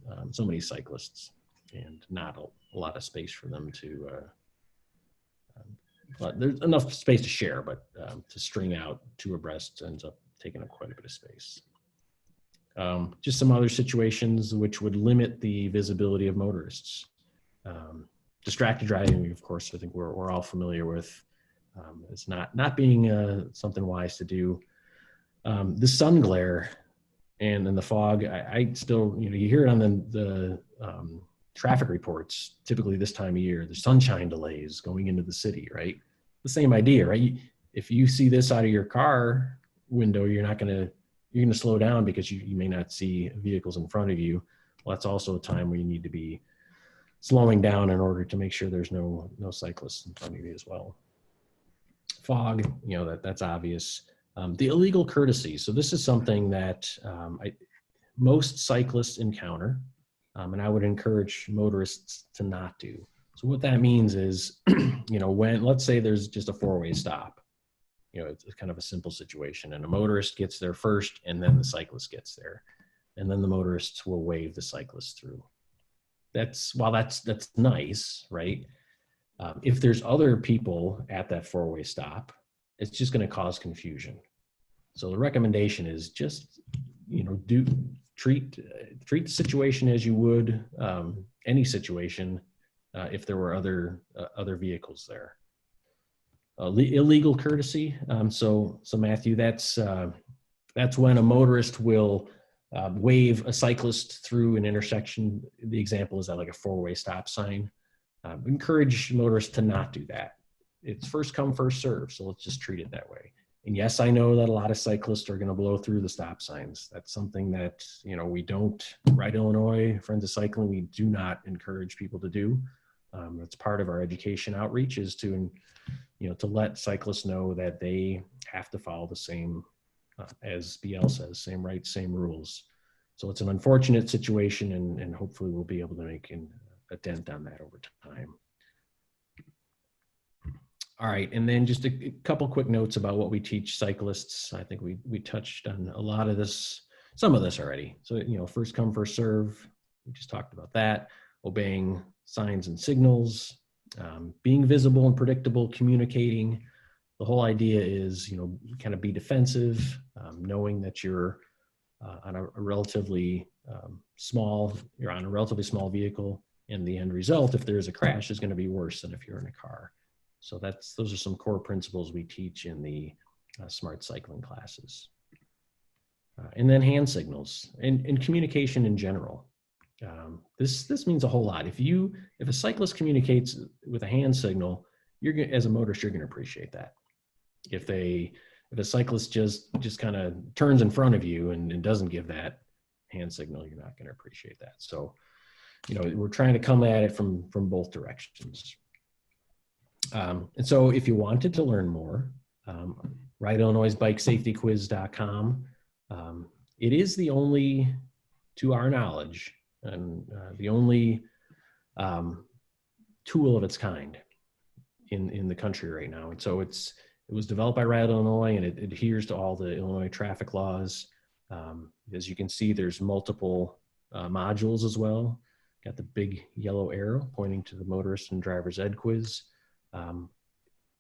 cyclists and not a lot of space for them to. But there's enough space to share, but to string out two abreast ends up taking up quite a bit of space. Just some other situations which would limit the visibility of motorists. Distracted driving, of course, I think we're all familiar with. It's not being something wise to do. The sun glare and then the fog, I still, you hear it on the traffic reports, typically this time of year, the sunshine delays going into the city, right? The same idea, right? If you see this out of your car window, you're going to slow down because you may not see vehicles in front of you. Well, that's also a time where you need to be slowing down in order to make sure there's no cyclists in front of you as well. Fog, that's obvious. The illegal courtesy. So this is something that most cyclists encounter, and I would encourage motorists to not do. So what that means is, when, let's say there's just a four-way stop, it's kind of a simple situation, and a motorist gets there first, and then the cyclist gets there, and then the motorists will wave the cyclist through. while that's nice, right? If there's other people at that four-way stop, it's just going to cause confusion. So the recommendation is just, treat the situation as you would any situation if there were other vehicles there. Illegal courtesy. So Matthew, that's when a motorist will wave a cyclist through an intersection. The example is that like a four-way stop sign. Encourage motorists to not do that. It's first come, first serve. So let's just treat it that way. And yes, I know that a lot of cyclists are going to blow through the stop signs. That's something that, we don't, Ride Illinois, Friends of Cycling, we do not encourage people to do. That's part of our education outreach, is to let cyclists know that they have to follow the same, as BL says, same rights, same rules. So it's an unfortunate situation, and hopefully we'll be able to make a dent on that over time. All right, and then just a couple quick notes about what we teach cyclists. I think we touched on a lot of this, some of this already. So, first come, first serve. We just talked about that. Obeying signs and signals, being visible and predictable, communicating. The whole idea is, kind of be defensive, knowing that you're on a relatively small vehicle, and the end result, if there's a crash, is going to be worse than if you're in a car. So those are some core principles we teach in the smart cycling classes. And then hand signals and communication in general. This means a whole lot. If a cyclist communicates with a hand signal, as a motorist, you're going to appreciate that. If a cyclist just kind of turns in front of you and doesn't give that hand signal, you're not going to appreciate that. So, we're trying to come at it from both directions. And so if you wanted to learn more, Ride Illinois BikeSafetyQuiz.com. It is the only, to our knowledge, and the only tool of its kind in the country right now. And so it was developed by Ride Illinois, and it adheres to all the Illinois traffic laws. As you can see, there's multiple modules as well. Got the big yellow arrow pointing to the motorist and driver's ed quiz.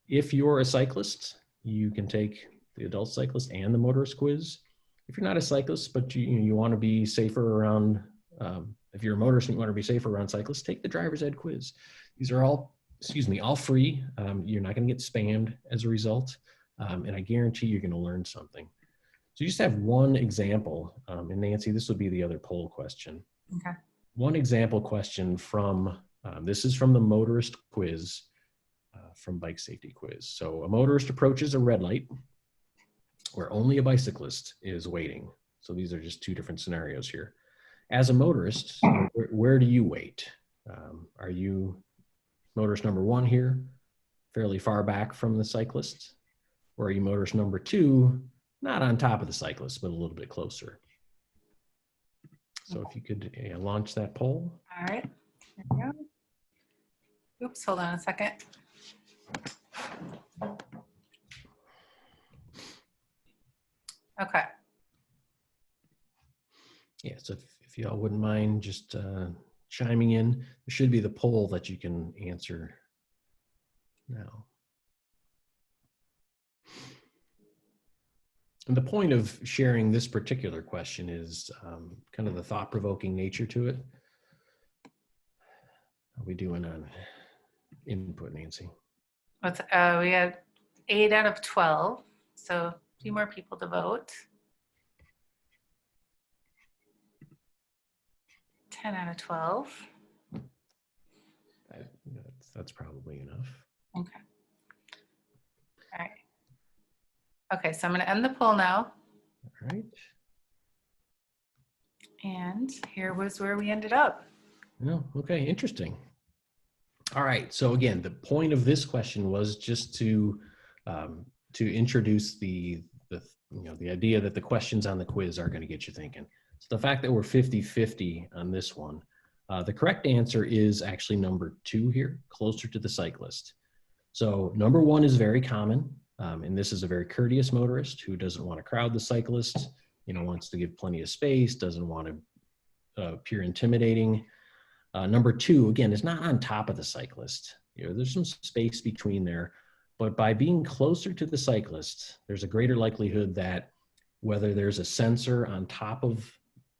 If you're a cyclist, you can take the adult cyclist and the motorist quiz. If you're not a cyclist, but you want to be safer around, if you're a motorist and you want to be safer around cyclists, take the driver's ed quiz. These are all free. You're not going to get spammed as a result. And I guarantee you're going to learn something. So you just have one example. And Nancy, this would be the other poll question. Okay. One example question from, this is from the motorist quiz from Bike Safety Quiz. So a motorist approaches a red light where only a bicyclist is waiting. So these are just two different scenarios here. As a motorist, where do you wait? Are you motorist number one here, fairly far back from the cyclist? Or are you motorist number two, not on top of the cyclist, but a little bit closer? So if you could launch that poll. All right, here we go. Oops, hold on a second. Okay. Yeah, so if y'all wouldn't mind just chiming in, there should be the poll that you can answer now. And the point of sharing this particular question is kind of the thought-provoking nature to it. How are we doing on input, Nancy? We had 8 out of 12, so a few more people to vote. 10 out of 12. That's probably enough. Okay. All right. Okay, so I'm going to end the poll now. All right. And here was where we ended up. Oh, okay, interesting. All right, so again, the point of this question was just to introduce the idea that the questions on the quiz are going to get you thinking. So the fact that we're 50-50 on this one, the correct answer is actually number 2 here, closer to the cyclist. So number 1 is very common, and this is a very courteous motorist who doesn't want to crowd the cyclist, wants to give plenty of space, doesn't want to appear intimidating. Number two, again, is not on top of the cyclist. You know, there's some space between there, but by being closer to the cyclist, there's a greater likelihood that whether there's a sensor on top of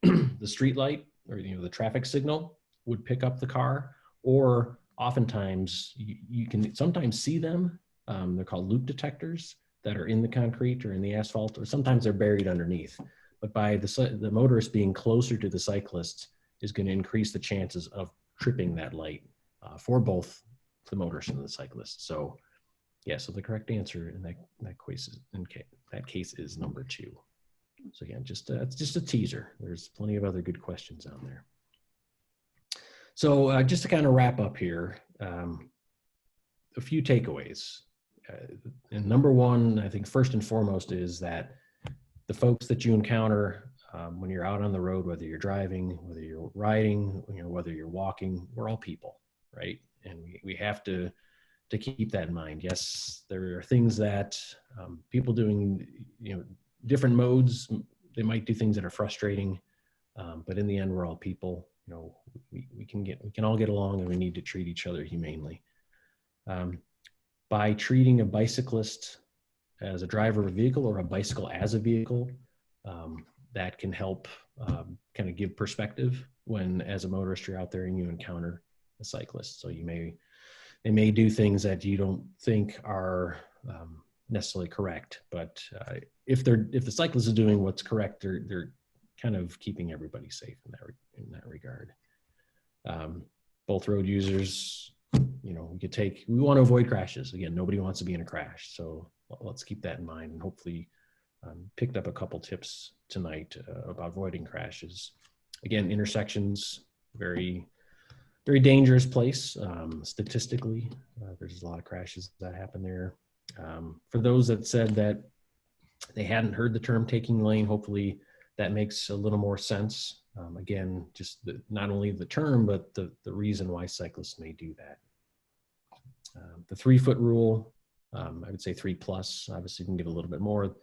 the street light or, you know, the traffic signal would pick up the car, or oftentimes you can sometimes see them. They're called loop detectors that are in the concrete or in the asphalt, or sometimes they're buried underneath. But by the motorist being closer to the cyclist is going to increase the chances of tripping that light for both the motorist and the cyclist. So yeah, so the correct answer in that case is number two. So again, it's just a teaser. There's plenty of other good questions on there. So just to kind of wrap up here, a few takeaways. And number one, I think first and foremost, is that the folks that you encounter when you're out on the road, whether you're driving, whether you're riding, you know, whether you're walking, we're all people, right? And we have to keep that in mind. Yes, there are things that people doing, you know, different modes, they might do things that are frustrating, but in the end, we're all people. You know, we can all get along, and we need to treat each other humanely. By treating a bicyclist as a driver of a vehicle or a bicycle as a vehicle, that can help kind of give perspective when, as a motorist, you're out there and you encounter a cyclist. So they may do things that you don't think are necessarily correct, but if the cyclist is doing what's correct, they're kind of keeping everybody safe in that regard. Both road users, you know, we want to avoid crashes. Again, nobody wants to be in a crash, so let's keep that in mind, and hopefully picked up a couple tips tonight about avoiding crashes. Again, intersections, very, very dangerous place. Statistically, there's a lot of crashes that happen there. For those that said that they hadn't heard the term taking lane, hopefully that makes a little more sense. Again, just not only the term, but the reason why cyclists may do that. The 3-foot rule, I would say 3+. Obviously, you can get a little bit more.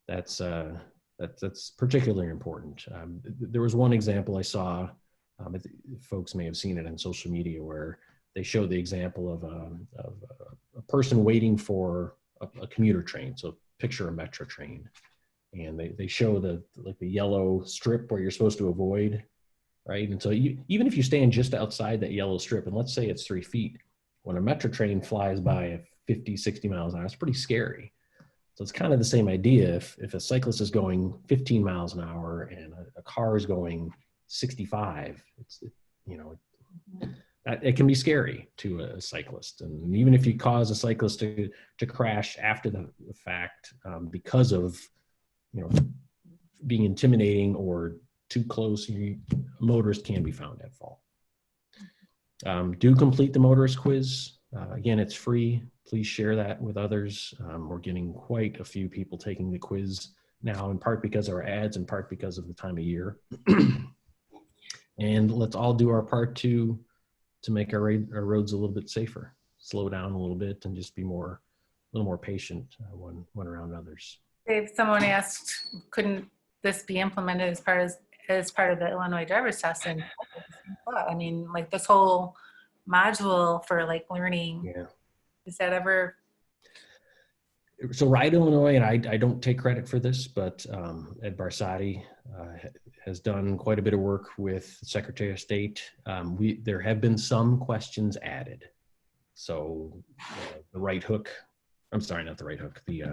That's particularly important. There was one example I saw. Folks may have seen it on social media, where they showed the example of a person waiting for a commuter train. So picture a metro train, and they show the yellow strip where you're supposed to avoid, right? And so even if you stand just outside that yellow strip, and let's say it's 3 feet, when a metro train flies by at 50, 60 miles an hour, it's pretty scary. So it's kind of the same idea. If a cyclist is going 15 miles an hour and a car is going 65, it can be scary to a cyclist. And even if you cause a cyclist to crash after the fact because of, you know, being intimidating or too close, a motorist can be found at fault. Do complete the motorist quiz. Again, it's free. Please share that with others. We're getting quite a few people taking the quiz now, in part because of our ads, in part because of the time of year. And let's all do our part to make our roads a little bit safer, slow down a little bit, and just be a little more patient when around others. Dave, someone asked, couldn't this be implemented as part of the Illinois driver's test? And I mean, like this whole module for like learning, yeah. Is that ever? So Ride Illinois, and I don't take credit for this, but Ed Barsati has done quite a bit of work with Secretary of State. There have been some questions added. So the right hook, I'm sorry, not the right hook, the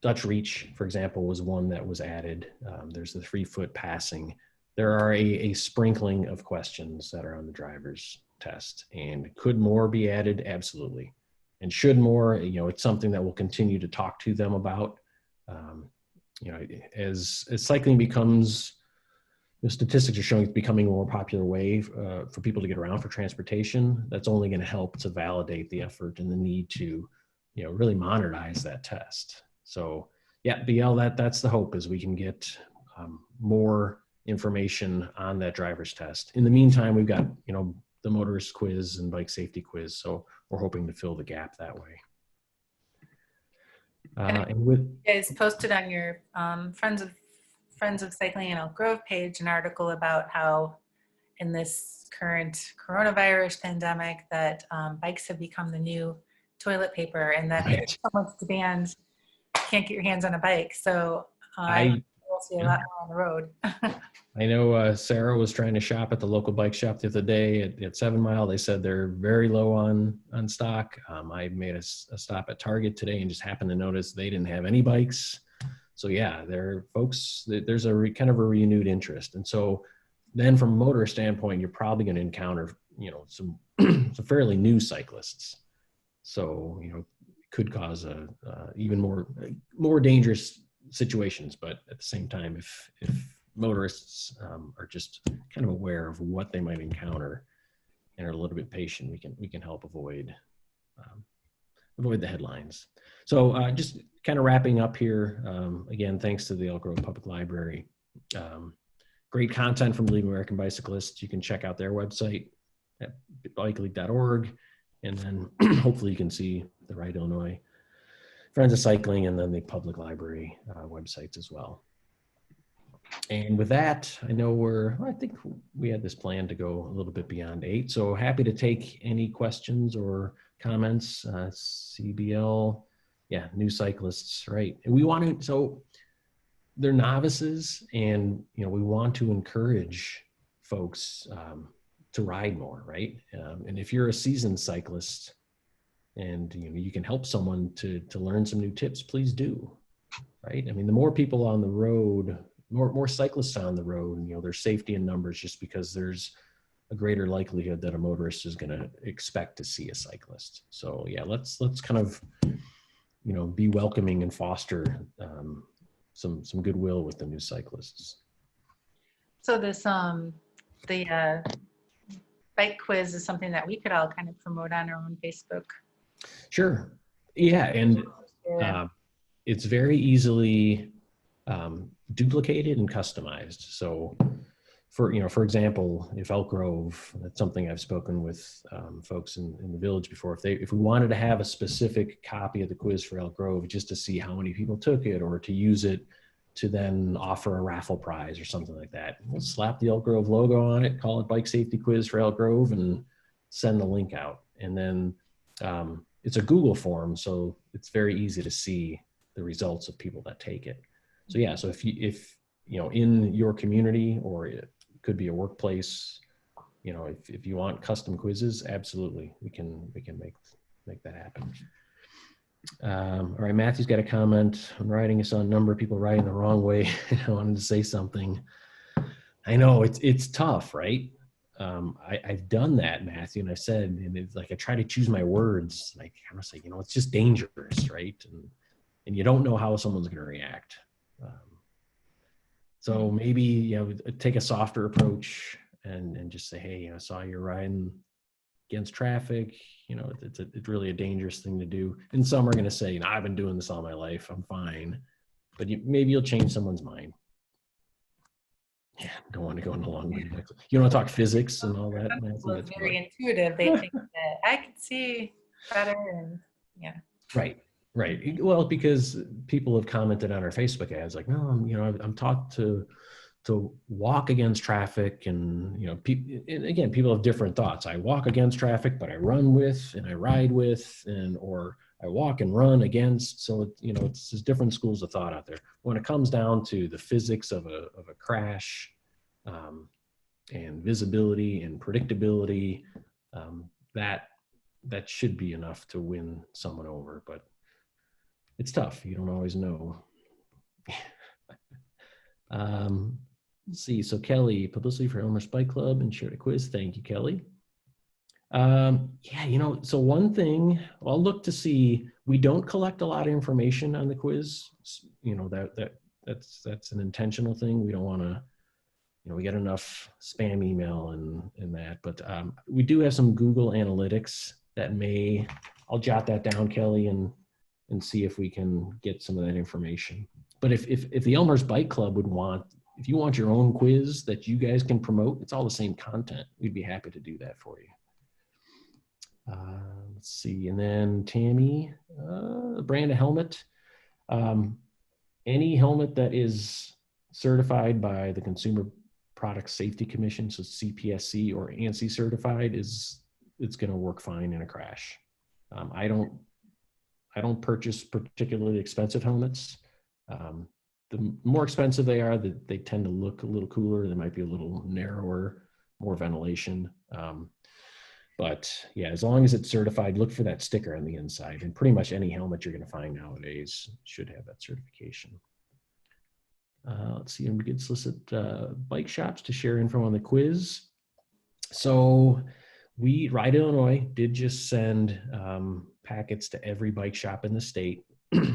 Dutch reach, for example, was one that was added. There's the 3-foot passing. There are a sprinkling of questions that are on the driver's test, and could more be added? Absolutely. And should more, you know, it's something that we'll continue to talk to them about. You know, as cycling becomes, the statistics are showing it's becoming a more popular way for people to get around for transportation. That's only going to help to validate the effort and the need to, you know, really modernize that test. So yeah, BL, that's the hope, is we can get more information on that driver's test. In the meantime, we've got, you know, the motorist quiz and bike safety quiz. So we're hoping to fill the gap that way. And with, you guys posted on your Friends of Cycling in Elk Grove page an article about how in this current coronavirus pandemic that bikes have become the new toilet paper, and that there's Right. so much demand, can't get your hands on a bike. So I we'll see a lot more on the road. I know Sarah was trying to shop at the local bike shop the other day at 7 Mile. They said they're very low on stock. I made a stop at Target today and just happened to notice they didn't have any bikes. So yeah, there's a kind of a renewed interest. And so then from a motorist standpoint, you're probably going to encounter, some some fairly new cyclists. So, it could cause even more dangerous situations. But at the same time, if motorists are just kind of aware of what they might encounter and are a little bit patient, we can help avoid the headlines. So just kind of wrapping up here. Again, thanks to the Elk Grove Public Library. Great content from League of American Bicyclists. You can check out their website at bikeleague.org, and then hopefully you can see the Ride Illinois Friends of Cycling and then the public library websites as well. And with that, I think we had this plan to go a little bit beyond 8. So happy to take any questions or comments. CBL, yeah, new cyclists, right? And we want to, so they're novices, and we want to encourage folks to ride more, right? And if you're a seasoned cyclist and you can help someone to learn some new tips, please do, right? I mean, the more people on the road, more cyclists on the road, there's safety in numbers, just because there's a greater likelihood that a motorist is going to expect to see a cyclist. So yeah, let's kind of be welcoming and foster some goodwill with the new cyclists. So this the bike quiz is something that we could all kind of promote on our own Facebook. Sure. Yeah, and it's very easily duplicated and customized. So for example, if Elk Grove, that's something I've spoken with folks in the village before, if we wanted to have a specific copy of the quiz for Elk Grove just to see how many people took it, or to use it to then offer a raffle prize or something like that, we'll slap the Elk Grove logo on it, call it Bike Safety Quiz for Elk Grove, and send the link out. And then it's a Google form, so it's very easy to see the results of people that take it. So yeah, so if in your community, or it could be a workplace, if you want custom quizzes, absolutely, we can make that happen. All right, Matthew's got a comment. I'm writing, I saw a number of people writing the wrong way. I wanted to say something. I know it's tough, right? I've done that, Matthew, and I've said, and it's like I try to choose my words. And I kind of say, it's just dangerous, right? And you don't know how someone's going to react. So maybe take a softer approach and just say, hey, I saw you riding against traffic. It's really a dangerous thing to do. And some are going to say, I've been doing this all my life, I'm fine. But maybe you'll change someone's mind. Yeah, don't want to go into long. You want to talk physics and all that? It's very intuitive. They think that I can see better, and yeah. Right. Well, because people have commented on our Facebook ads, like, no, I'm taught to walk against traffic, and and again, people have different thoughts. I walk against traffic, but I run with, and I ride with, or I walk and run against. So it's just different schools of thought out there. When it comes down to the physics of a crash, and visibility and predictability, that should be enough to win someone over. But it's tough. You don't always know. Let's see. So Kelly, publicity for Elmer's Bike Club and shared a quiz. Thank you, Kelly. Yeah, so one thing I'll look to see, we don't collect a lot of information on the quiz. That's an intentional thing. We don't want to, we get enough spam email and that, but we do have some Google Analytics that I'll jot that down, Kelly, and see if we can get some of that information. But if the Elmer's Bike Club if you want your own quiz that you guys can promote, it's all the same content. We'd be happy to do that for you. Let's see, and then Tammy, brand of helmet. Any helmet that is certified by the Consumer Product Safety Commission, so CPSC or ANSI certified, it's going to work fine in a crash. I don't purchase particularly expensive helmets. The more expensive they are, they tend to look a little cooler. They might be a little narrower, more ventilation. But yeah, as long as it's certified, look for that sticker on the inside. And pretty much any helmet you're going to find nowadays should have that certification. Let's see, we did solicit bike shops to share info on the quiz. So Ride Illinois did just send packets to every bike shop in the state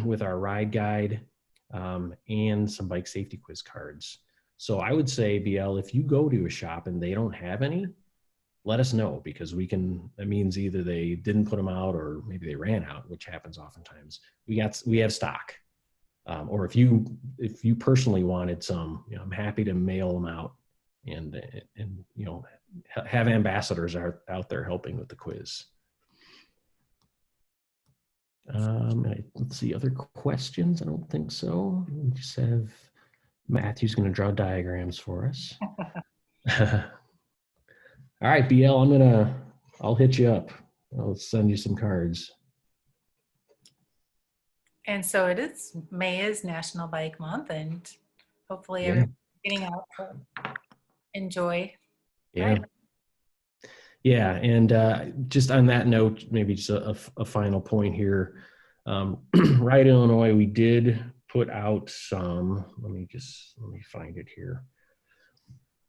with our ride guide and some bike safety quiz cards. So I would say, BL, if you go to a shop and they don't have any, let us know, because that means either they didn't put them out or maybe they ran out, which happens oftentimes. We have stock. Or if you personally wanted some, I'm happy to mail them out and have ambassadors out there helping with the quiz. Let's see, other questions? I don't think so. We just have Matthew's going to draw diagrams for us. All right, BL, I'll hit you up. I'll send you some cards. And so May is National Bike Month, and hopefully everyone's getting out to enjoy. Yeah. Right. Yeah, and just on that note, maybe just a final point here. Ride Illinois, we did put out some, let me find it here.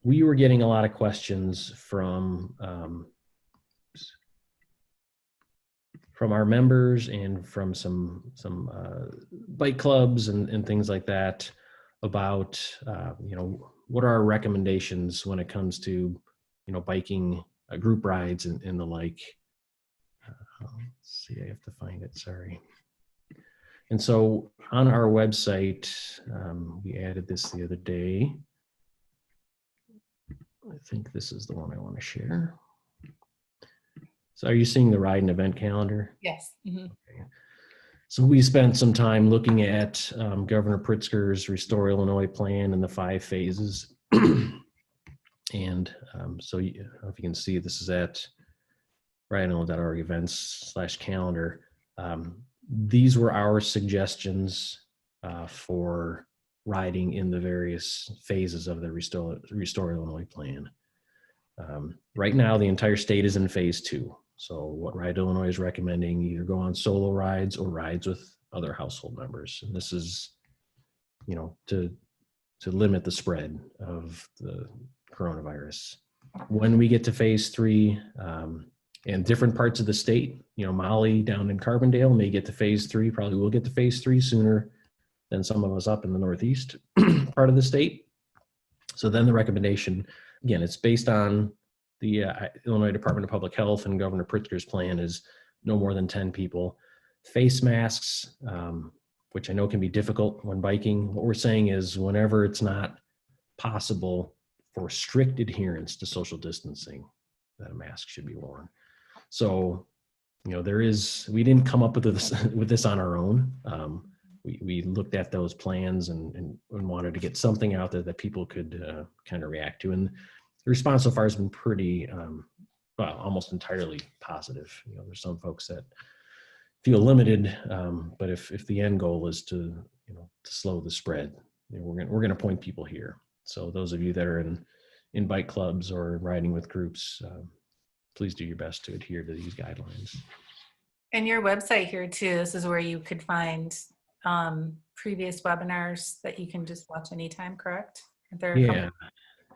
We were getting a lot of questions from our members and from some bike clubs and things like that about what are our recommendations when it comes to biking group rides and the like. Let's see, I have to find it, sorry. And so on our website, we added this the other day. I think this is the one I want to share. So are you seeing the ride and event calendar? Yes. Mm-hmm. Okay. So we spent some time looking at Governor Pritzker's Restore Illinois plan and the 5 phases. And so I don't know if you can see, this is at rideillinois.org events/calendar. These were our suggestions for riding in the various phases of the Restore Illinois plan. Right now, the entire state is in phase 2. So what Ride Illinois is recommending, either go on solo rides or rides with other household members. And this is, to limit the spread of the coronavirus. When we get to phase 3, and different parts of the state, Molly down in Carbondale may get to phase 3, probably will get to phase 3 sooner than some of us up in the Northeast part of the state. So then the recommendation, again, it's based on the Illinois Department of Public Health and Governor Pritzker's plan, is no more than 10 people. Face masks, which I know can be difficult when biking. What we're saying is whenever it's not possible for strict adherence to social distancing, that a mask should be worn. So, we didn't come up with this on our own. We looked at those plans and wanted to get something out there that people could kind of react to. And the response so far has been pretty, almost entirely positive. There's some folks that feel limited, but if the end goal is to slow the spread, we're going to point people here. So those of you that are in bike clubs or riding with groups, please do your best to adhere to these guidelines. And your website here too, this is where you could find previous webinars that you can just watch anytime, correct? Yeah.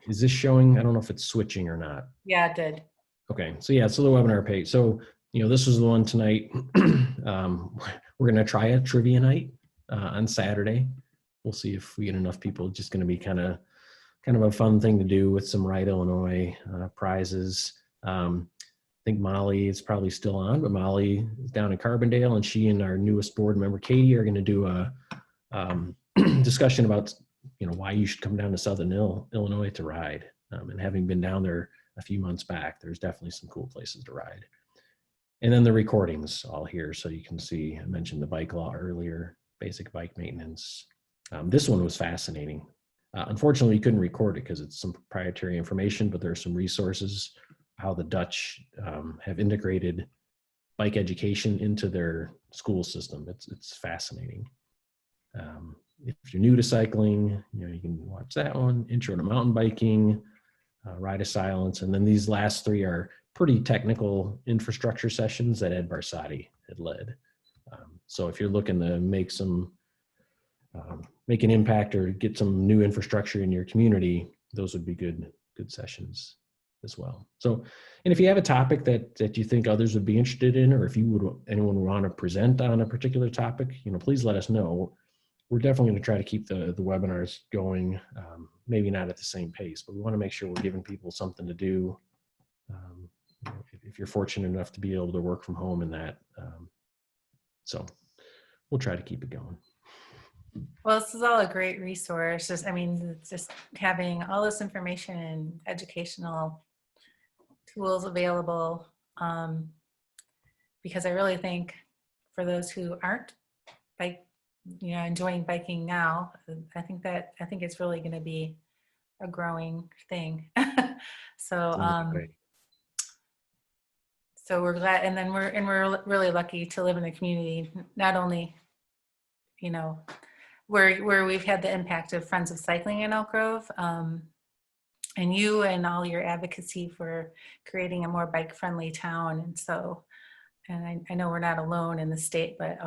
Is this showing? I don't know if it's switching or not. Yeah, it did. Okay. So yeah, so the webinar page. So, this was the one tonight. We're going to try a trivia night on Saturday. We'll see if we get enough people. It's just going to be kind of a fun thing to do with some Ride Illinois prizes. I think Molly is probably still on, but Molly is down in Carbondale, and she and our newest board member, Katie, are going to do a discussion about, why you should come down to Southern Illinois to ride. And having been down there a few months back, there's definitely some cool places to ride. And then the recordings all here, so you can see, I mentioned the bike law earlier, basic bike maintenance. This one was fascinating. Unfortunately, we couldn't record it because it's some proprietary information, but there are some resources how the Dutch have integrated bike education into their school system. It's fascinating. If you're new to cycling, you can watch that one, Intro to Mountain Biking, Ride of Silence, and then these last three are pretty technical infrastructure sessions that Ed Barsati had led. So if you're looking to make make an impact or get some new infrastructure in your community, those would be good sessions as well. So, and if you have a topic that you think others would be interested in, or if anyone would want to present on a particular topic, please let us know. We're definitely going to try to keep the webinars going, maybe not at the same pace, but we want to make sure we're giving people something to do. If you're fortunate enough to be able to work from home and that, so we'll try to keep it going. Well, this is all a great resource. Just having all this information and educational tools available, because I really think for those who aren't enjoying biking now, I think it's really going to be a growing thing. So, so we're glad, and then we're really lucky to live in a community, not only, where we've had the impact of Friends of Cycling in Elk Grove, and you and all your advocacy for creating a more bike-friendly town. And so, and I know we're not alone in the state, but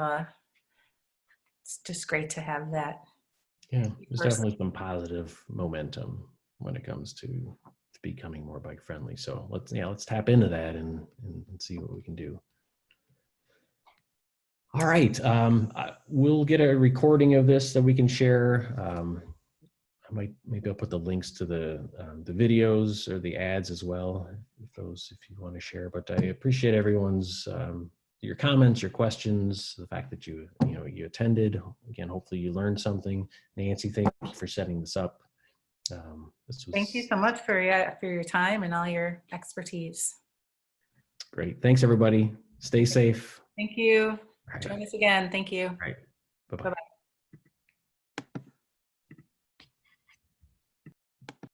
it's just great to have that. Yeah, there's definitely some positive momentum when it comes to becoming more bike-friendly. So let's tap into that and see what we can do. All right, we'll get a recording of this that we can share. Maybe I'll put the links to the videos or the ads as well, if you want to share. But I appreciate everyone's your comments, your questions, the fact that you attended. Again, hopefully you learned something. Nancy, thank you for setting this up. Thank you so much for your time and all your expertise. Great. Thanks, everybody. Stay safe. Thank you. Right. Join us again. Thank you. All right. Bye-bye. Bye-bye.